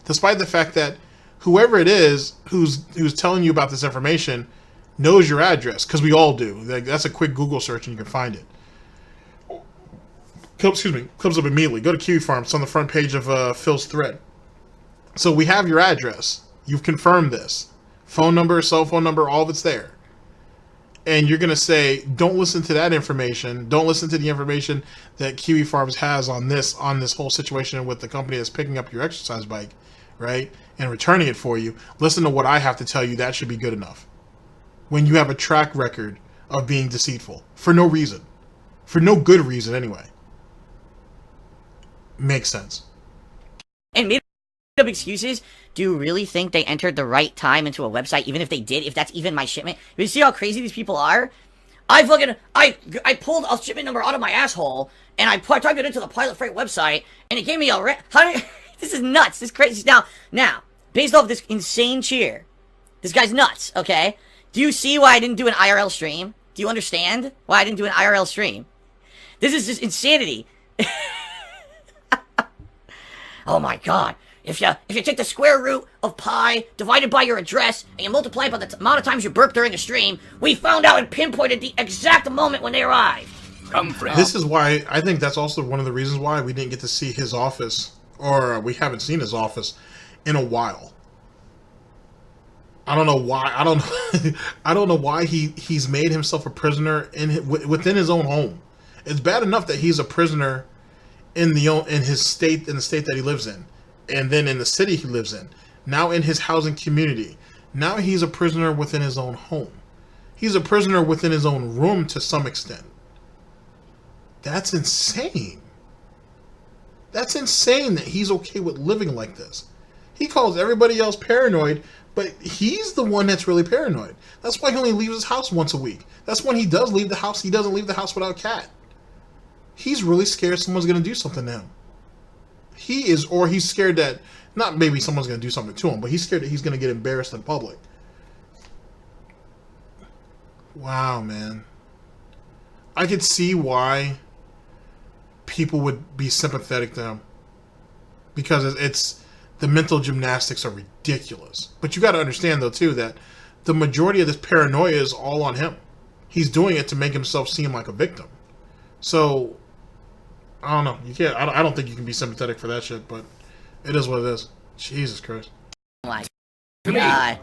Despite the fact that whoever it is who's telling you about this information knows your address, because we all do. That's a quick Google search and you can find it. Comes up immediately. Go to Kiwi Farm. It's on the front page of Phil's thread. So we have your address. You've confirmed this. Phone number, cell phone number, all of it's there. And you're going to say, don't listen to that information. Don't listen to the information that Kiwi Farms has on this whole situation with the company that's picking up your exercise bike, right? And returning it for you. Listen to what I have to tell you. That should be good enough. When you have a track record of being deceitful. For no reason. For no good reason, anyway. Makes sense. And made up excuses. Do you really think they entered the right time into a website, even if they did, if that's even my shipment? You see how crazy these people are? I pulled a shipment number out of my asshole, and I typed it into the Pilot Freight website, and it gave me a... This is nuts. This is crazy. Now, based off this insane cheer, this guy's nuts, okay? Do you see why I didn't do an IRL stream? Do you understand why I didn't do an IRL stream? This is just insanity. Oh my god. If you take the square root of pi divided by your address and you multiply it by the amount of times you burped during the stream, we found out and pinpointed the exact moment when they arrived. This is why I think that's also one of the reasons why we didn't get to see his office, or we haven't seen his office in a while. I don't know why. I don't know why he's made himself a prisoner within his own home. It's bad enough that he's a prisoner in his state, in the state that he lives in. And then in the city he lives in. Now in his housing community. Now he's a prisoner within his own home. He's a prisoner within his own room to some extent. That's insane. That's insane that he's okay with living like this. He calls everybody else paranoid, but he's the one that's really paranoid. That's why he only leaves his house once a week. That's when he does leave the house. He doesn't leave the house without Cat. He's really scared someone's going to do something to him. He's scared that, not maybe someone's going to do something to him, but he's scared that he's going to get embarrassed in public. Wow, man. I could see why people would be sympathetic to him. Because the mental gymnastics are ridiculous. But you got to understand, though, too, that the majority of this paranoia is all on him. He's doing it to make himself seem like a victim. So... I don't know. You can't. I don't think you can be sympathetic for that shit, but it is what it is. Jesus Christ. Oh my god.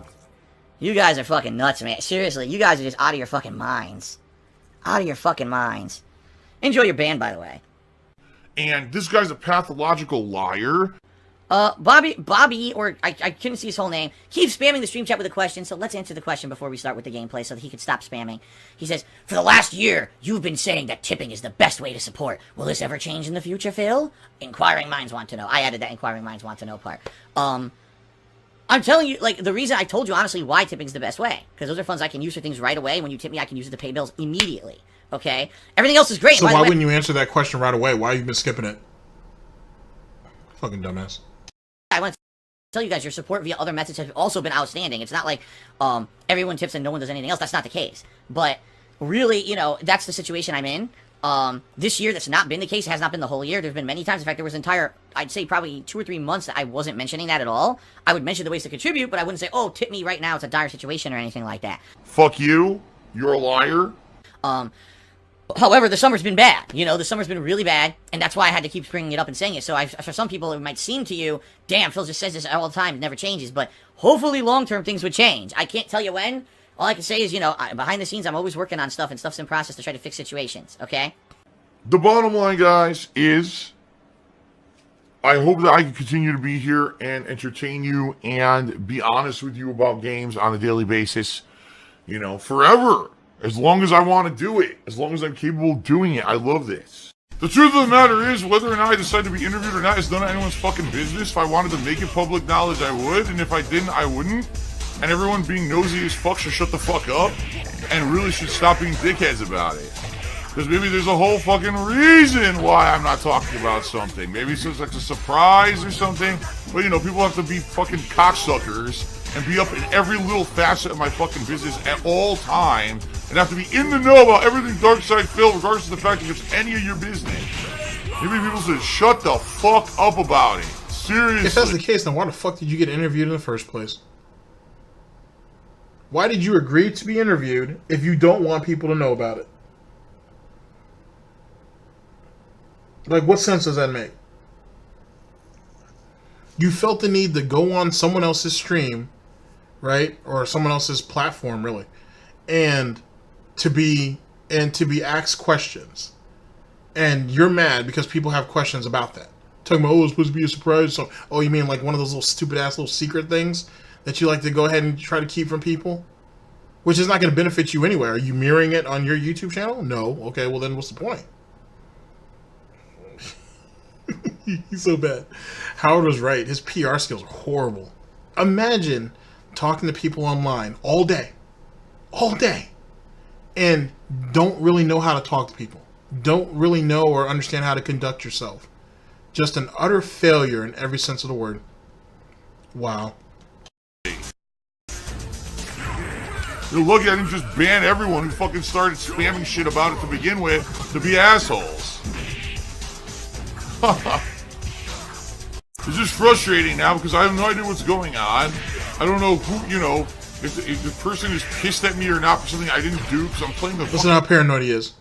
You guys are fucking nuts, man. Seriously, you guys are just out of your fucking minds. Out of your fucking minds. Enjoy your band, by the way. And this guy's a pathological liar. Bobby, or I couldn't see his whole name, keeps spamming the stream chat with a question, so let's answer the question before we start with the gameplay so that he can stop spamming. He says, for the last year, you've been saying that tipping is the best way to support. Will this ever change in the future, Phil? Inquiring minds want to know. I added that inquiring minds want to know part. I'm telling you, like, the reason I told you, honestly, why tipping's the best way. Because those are funds I can use for things right away. When you tip me, I can use it to pay bills immediately. Okay? Everything else is great. So why wouldn't you answer that question right away? Why have you been skipping it? Fucking dumbass. I want to tell you guys, your support via other methods has also been outstanding. It's not like everyone tips and no one does anything else. That's not the case. But really, you know, that's the situation I'm in. This year, that's not been the case. It has not been the whole year. There's been many times. In fact, there was I'd say probably 2 or 3 months that I wasn't mentioning that at all. I would mention the ways to contribute, but I wouldn't say, oh, tip me right now. It's a dire situation or anything like that. Fuck you. You're a liar. However, the summer's been bad. You know, the summer's been really bad, and that's why I had to keep bringing it up and saying it. So for some people, it might seem to you, damn, Phil just says this all the time. It never changes. But hopefully long-term things would change. I can't tell you when. All I can say is, you know, behind the scenes, I'm always working on stuff, and stuff's in process to try to fix situations, okay? The bottom line, guys, is I hope that I can continue to be here and entertain you and be honest with you about games on a daily basis, you know, forever. As long as I want to do it. As long as I'm capable of doing it. I love this. The truth of the matter is, whether or not I decide to be interviewed or not is none of anyone's fucking business. If I wanted to make it public knowledge, I would. And if I didn't, I wouldn't. And everyone being nosy as fuck should shut the fuck up. And really should stop being dickheads about it. Because maybe there's a whole fucking reason why I'm not talking about something. Maybe it's just like a surprise or something. But you know, people have to be fucking cocksuckers and be up in every little facet of my fucking business at all times and have to be in the know about everything Dark Side Phil, regardless of the fact if it's any of your business. Maybe people should shut the fuck up about it. Seriously. If that's the case, then why the fuck did you get interviewed in the first place? Why did you agree to be interviewed if you don't want people to know about it? Like, what sense does that make? You felt the need to go on someone else's stream, right? Or someone else's platform, really. And to be asked questions. And you're mad because people have questions about that. Talking about, oh, it's supposed to be a surprise. So, oh, you mean like one of those little stupid-ass little secret things that you like to go ahead and try to keep from people? Which is not going to benefit you anyway. Are you mirroring it on your YouTube channel? No. Okay, well then what's the point? He's so bad. Howard was right. His PR skills are horrible. Imagine talking to people online all day, and don't really know how to talk to people. Don't really know or understand how to conduct yourself. Just an utter failure in every sense of the word. Wow. You're lucky I didn't just ban everyone who fucking started spamming shit about it to begin with to be assholes. It's just frustrating now because I have no idea what's going on. I don't know who, you know, if the person is pissed at me or not for something I didn't do because I'm playing the. Listen how paranoid he is.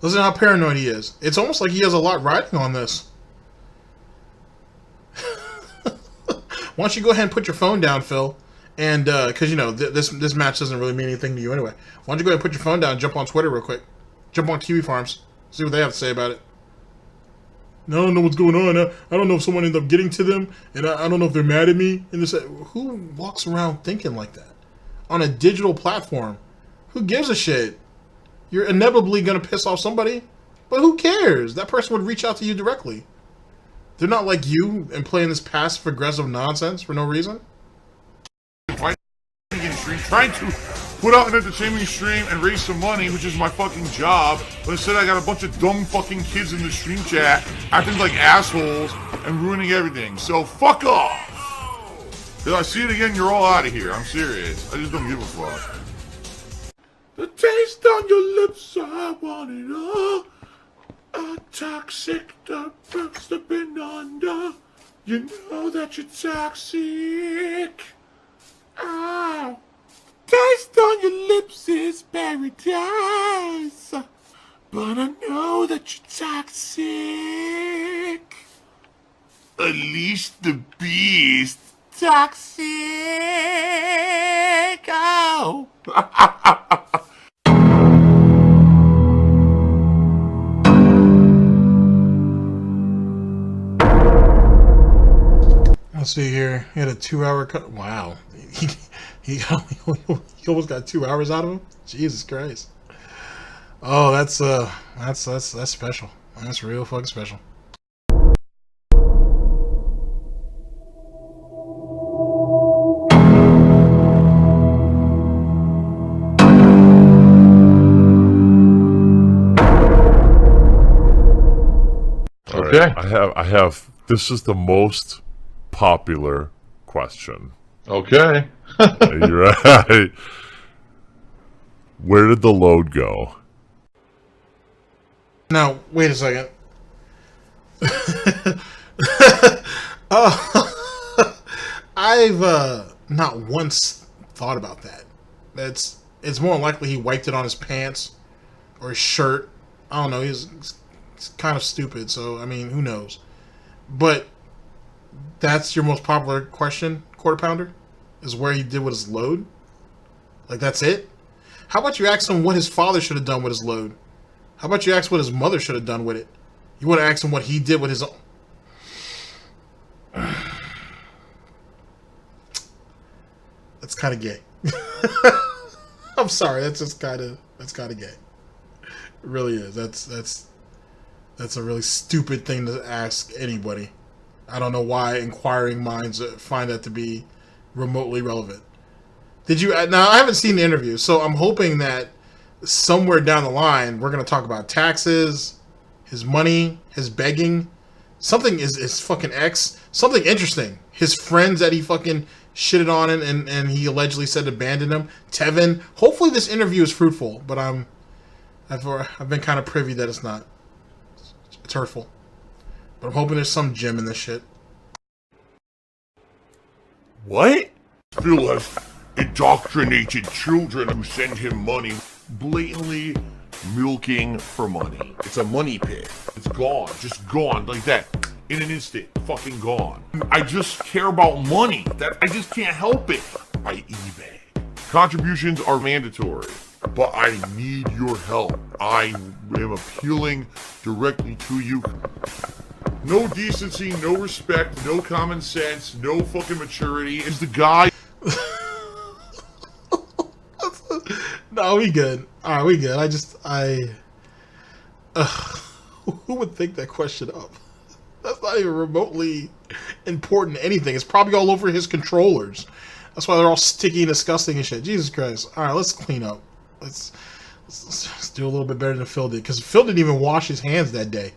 Listen how paranoid he is. It's almost like he has a lot riding on this. Why don't you go ahead and put your phone down, Phil? And because you know this match doesn't really mean anything to you anyway. Why don't you go ahead and put your phone down and jump on Twitter real quick? Jump on Kiwi Farms. See what they have to say about it. I don't know what's going on. I don't know if someone ended up getting to them, and I don't know if they're mad at me. And who walks around thinking like that on a digital platform? Who gives a shit? You're inevitably gonna piss off somebody, but who cares? That person would reach out to you directly. They're not like you and playing this passive aggressive nonsense for no reason. Trying to put out an entertainment stream and raise some money, which is my fucking job, but instead I got a bunch of dumb fucking kids in the stream chat acting like assholes and ruining everything. So fuck off! If I see it again, you're all out of here. I'm serious. I just don't give a fuck. The taste on your lips, I want it all. A toxic, the burst have been under. You know that you're toxic. Ow. Taste on your lips is paradise, but I know that you're toxic. Unleash the beast, toxic. Oh. Let's see here. He had a 2-hour cut. Wow. He almost got 2 hours out of him. Jesus Christ. Oh, that's special. That's real fucking special. Okay. I have. This is the most popular question. Okay. You're right. Where did the load go? Now, wait a second. I've not once thought about that. It's more likely he wiped it on his pants or his shirt. I don't know. He's kind of stupid, so I mean, who knows? But that's your most popular question, Quarter Pounder, is where he did with his load. Like that's it. How about you ask him what his father should have done with his load? How about you ask what his mother should have done with it? You want to ask him what he did with his own. That's kind of gay. I'm sorry. That's kind of gay. It really is. That's a really stupid thing to ask anybody. I don't know why inquiring minds find that to be remotely relevant. Did you? Now I haven't seen the interview, so I'm hoping that somewhere down the line we're going to talk about taxes, his money, his begging. Something is fucking X. Something interesting. His friends that he fucking shitted on and he allegedly said abandoned him. Tevin. Hopefully this interview is fruitful, but I've been kind of privy that it's not. It's hurtful. But I'm hoping there's some gem in this shit. What? Phil has indoctrinated children who send him money, blatantly milking for money. It's a money pit. It's gone. Just gone like that. In an instant. Fucking gone. I just care about money. I just can't help it. I eBay. Contributions are mandatory, but I need your help. I am appealing directly to you. No decency, no respect, no common sense, no fucking maturity. Is the guy... No, we good. All right, we good. Who would think that question up? That's not even remotely important to anything. It's probably all over his controllers. That's why they're all sticky and disgusting and shit. Jesus Christ. All right, let's clean up. Let's do a little bit better than Phil did. Because Phil didn't even wash his hands that day.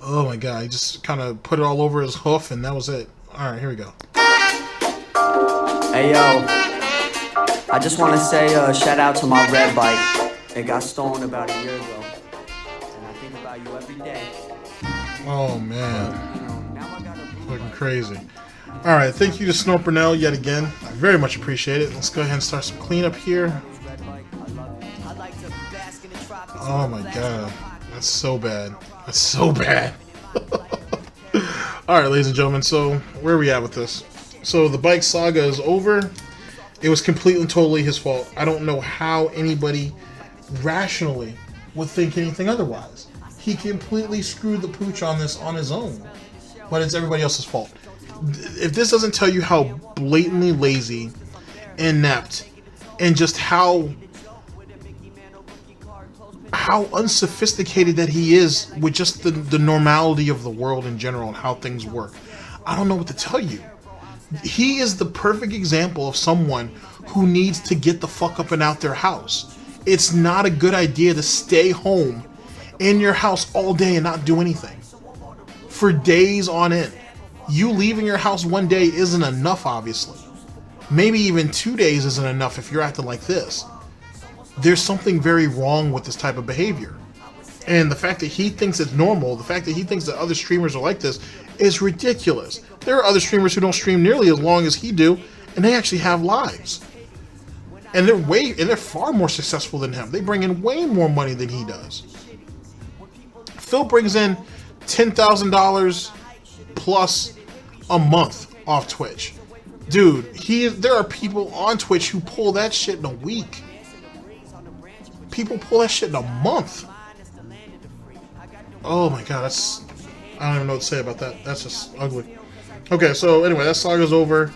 Oh my god. He just kind of put it all over his hoof and that was it. All right, here we go. Hey yo, I just want to say shout out to my red bike. It got stolen about a year ago. And I think about you every day. Oh man. Fucking crazy. Alright, thank you to Snort Burnell yet again. I very much appreciate it. Let's go ahead and start some cleanup here. Oh my god. That's so bad. That's so bad. Alright, ladies and gentlemen, so where are we at with this? So the bike saga is over. It was completely and totally his fault. I don't know how anybody rationally would think anything otherwise. He completely screwed the pooch on this on his own. But it's everybody else's fault. If this doesn't tell you how blatantly lazy, inept, and just how unsophisticated that he is with just the normality of the world in general and how things work, I don't know what to tell you. He is the perfect example of someone who needs to get the fuck up and out their house. It's not a good idea to stay home in your house all day and not do anything for days on end. You leaving your house one day isn't enough, obviously. Maybe even 2 days isn't enough if you're acting like this. There's something very wrong with this type of behavior. And the fact that he thinks it's normal, the fact that he thinks that other streamers are like this, is ridiculous. There are other streamers who don't stream nearly as long as he do, and they actually have lives. And they're far more successful than him. They bring in way more money than he does. Phil brings in $10,000 plus a month off Twitch. Dude, there are people on Twitch who pull that shit in a week. People pull that shit in a month. Oh my god, I don't even know what to say about that. That's just ugly. Okay, so anyway, that saga's over.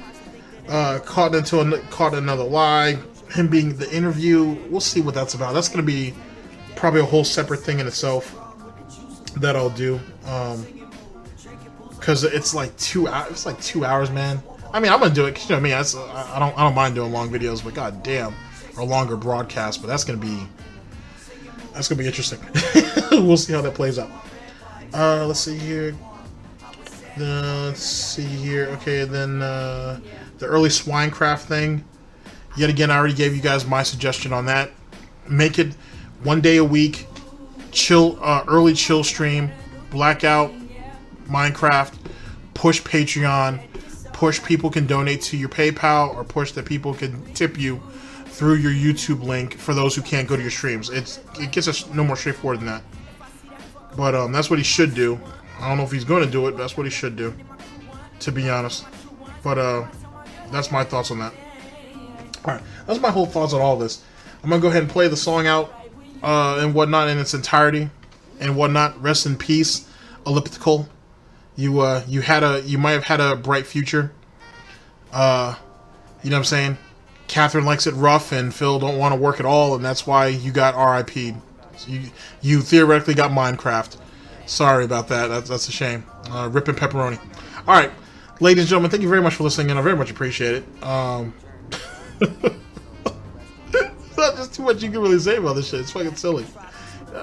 Caught another lie. Him being the interview, we'll see what that's about. That's gonna be probably a whole separate thing in itself that I'll do. Because it's like 2 hours. It's like 2 hours, man. I mean, I'm gonna do it. 'Cause, you know what I mean? I don't mind doing long videos, but god damn, or longer broadcasts. But that's gonna be interesting. We'll see how that plays out. Let's see here. Let's see here. Okay, then the early swinecraft thing. Yet again, I already gave you guys my suggestion on that. Make it 1 day a week. Chill, early chill stream. Blackout Minecraft. Push Patreon. Push people can donate to your PayPal, or push that people can tip you through your YouTube link for those who can't go to your streams. It gets us no more straightforward than that. But that's what he should do. I don't know if he's going to do it, but that's what he should do, to be honest. But that's my thoughts on that. Alright, that's my whole thoughts on all this. I'm going to go ahead and play the song out and whatnot in its entirety and whatnot. Rest in peace, Elliptical. You might have had a bright future. You know what I'm saying? Catherine likes it rough, and Phil don't want to work at all, and that's why you got RIP'd. So you theoretically got Minecraft. Sorry about that. That's a shame. Ripping pepperoni. All right, ladies and gentlemen, thank you very much for listening, and I very much appreciate it. It's not just too much you can really say about this shit. It's fucking silly.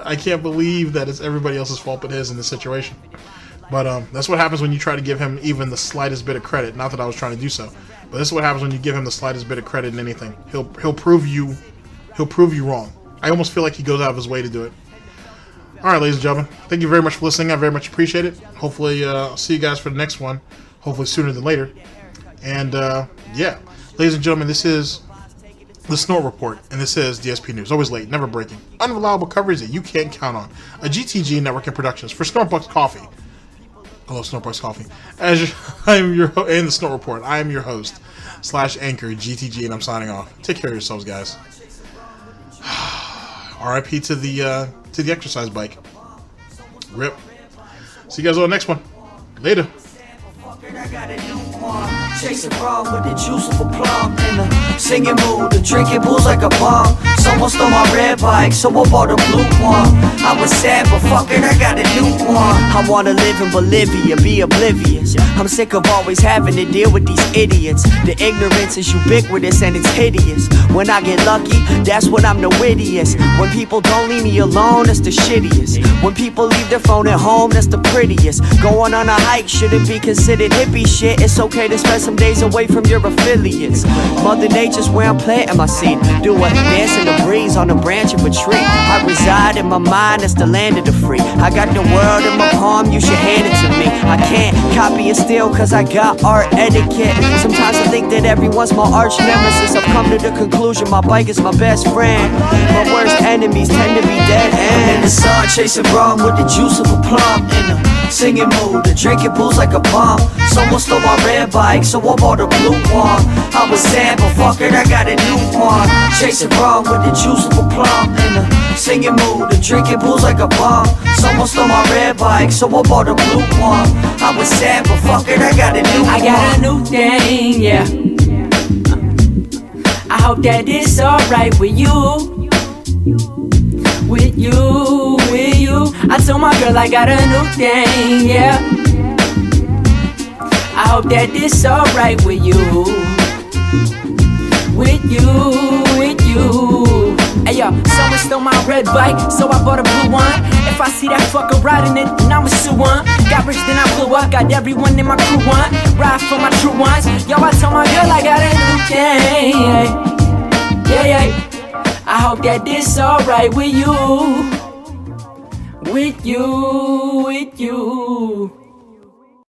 I can't believe that it's everybody else's fault but his in this situation. But that's what happens when you try to give him even the slightest bit of credit. Not that I was trying to do so, but this is what happens when you give him the slightest bit of credit in anything. He'll prove you wrong. I almost feel like he goes out of his way to do it. All right, ladies and gentlemen, thank you very much for listening. I very much appreciate it. Hopefully, I'll see you guys for the next one. Hopefully sooner than later. And yeah, ladies and gentlemen, this is the Snort Report, and this is DSP News. Always late, never breaking, unreliable coverage that you can't count on. A GTG network and productions for SnortBucks Coffee. I love SnortBucks Coffee. I am your in the Snort Report. I am your host / anchor GTG, and I'm signing off. Take care of yourselves, guys. RIP to the exercise bike. Rip. See you guys on the next one. Later. Chasing wrong with the juice of a plum. In a singing mood, the drinking booze like a bomb. Someone stole my red bike, so I bought a blue one. I was sad, but fuck it, I got a new one. I wanna live in Bolivia, be oblivious. I'm sick of always having to deal with these idiots. The ignorance is ubiquitous and it's hideous. When I get lucky, that's when I'm the wittiest. When people don't leave me alone, that's the shittiest. When people leave their phone at home, that's the prettiest. Going on a hike shouldn't be considered hippie shit. It's okay to spend some days away from your affiliates. Mother Nature's where I'm planting my seed. Do a dance in the breeze on the branch of a tree. I reside in my mind, that's the land of the free. I got the world in my palm, you should hand it to me. I can't copy and steal cause I got art etiquette. Sometimes I think that everyone's my arch nemesis. I've come to the conclusion my bike is my best friend. My worst enemies tend to be dead ends. I'm in the sun chasing rum with the juice of a plum. In a singing mood, the drinking booze like a bomb. Someone stole my red bike, so I bought a blue one. I was sad, but fuck it, I got a new one. Chasing rum with the juice of a plum. In a singing mood, the drinking booze like a bomb. Someone stole my red bike, so I bought a blue one. I was sad, but fuck it, I got a new one. I got a new thing, yeah. I hope that it's alright with you. With you, with you. I told my girl I got a new thing, yeah. I hope that it's alright with you. With you, with you. Hey yo, someone stole my red bike, so I bought a blue one. If I see that fucker riding it, then I'ma sue one. Got rich, then I blew up, got everyone in my crew one. Ride for my true ones. Yo, I told my girl I got a new thing. Yeah, yeah. I hope that this alright with you. With you, with you.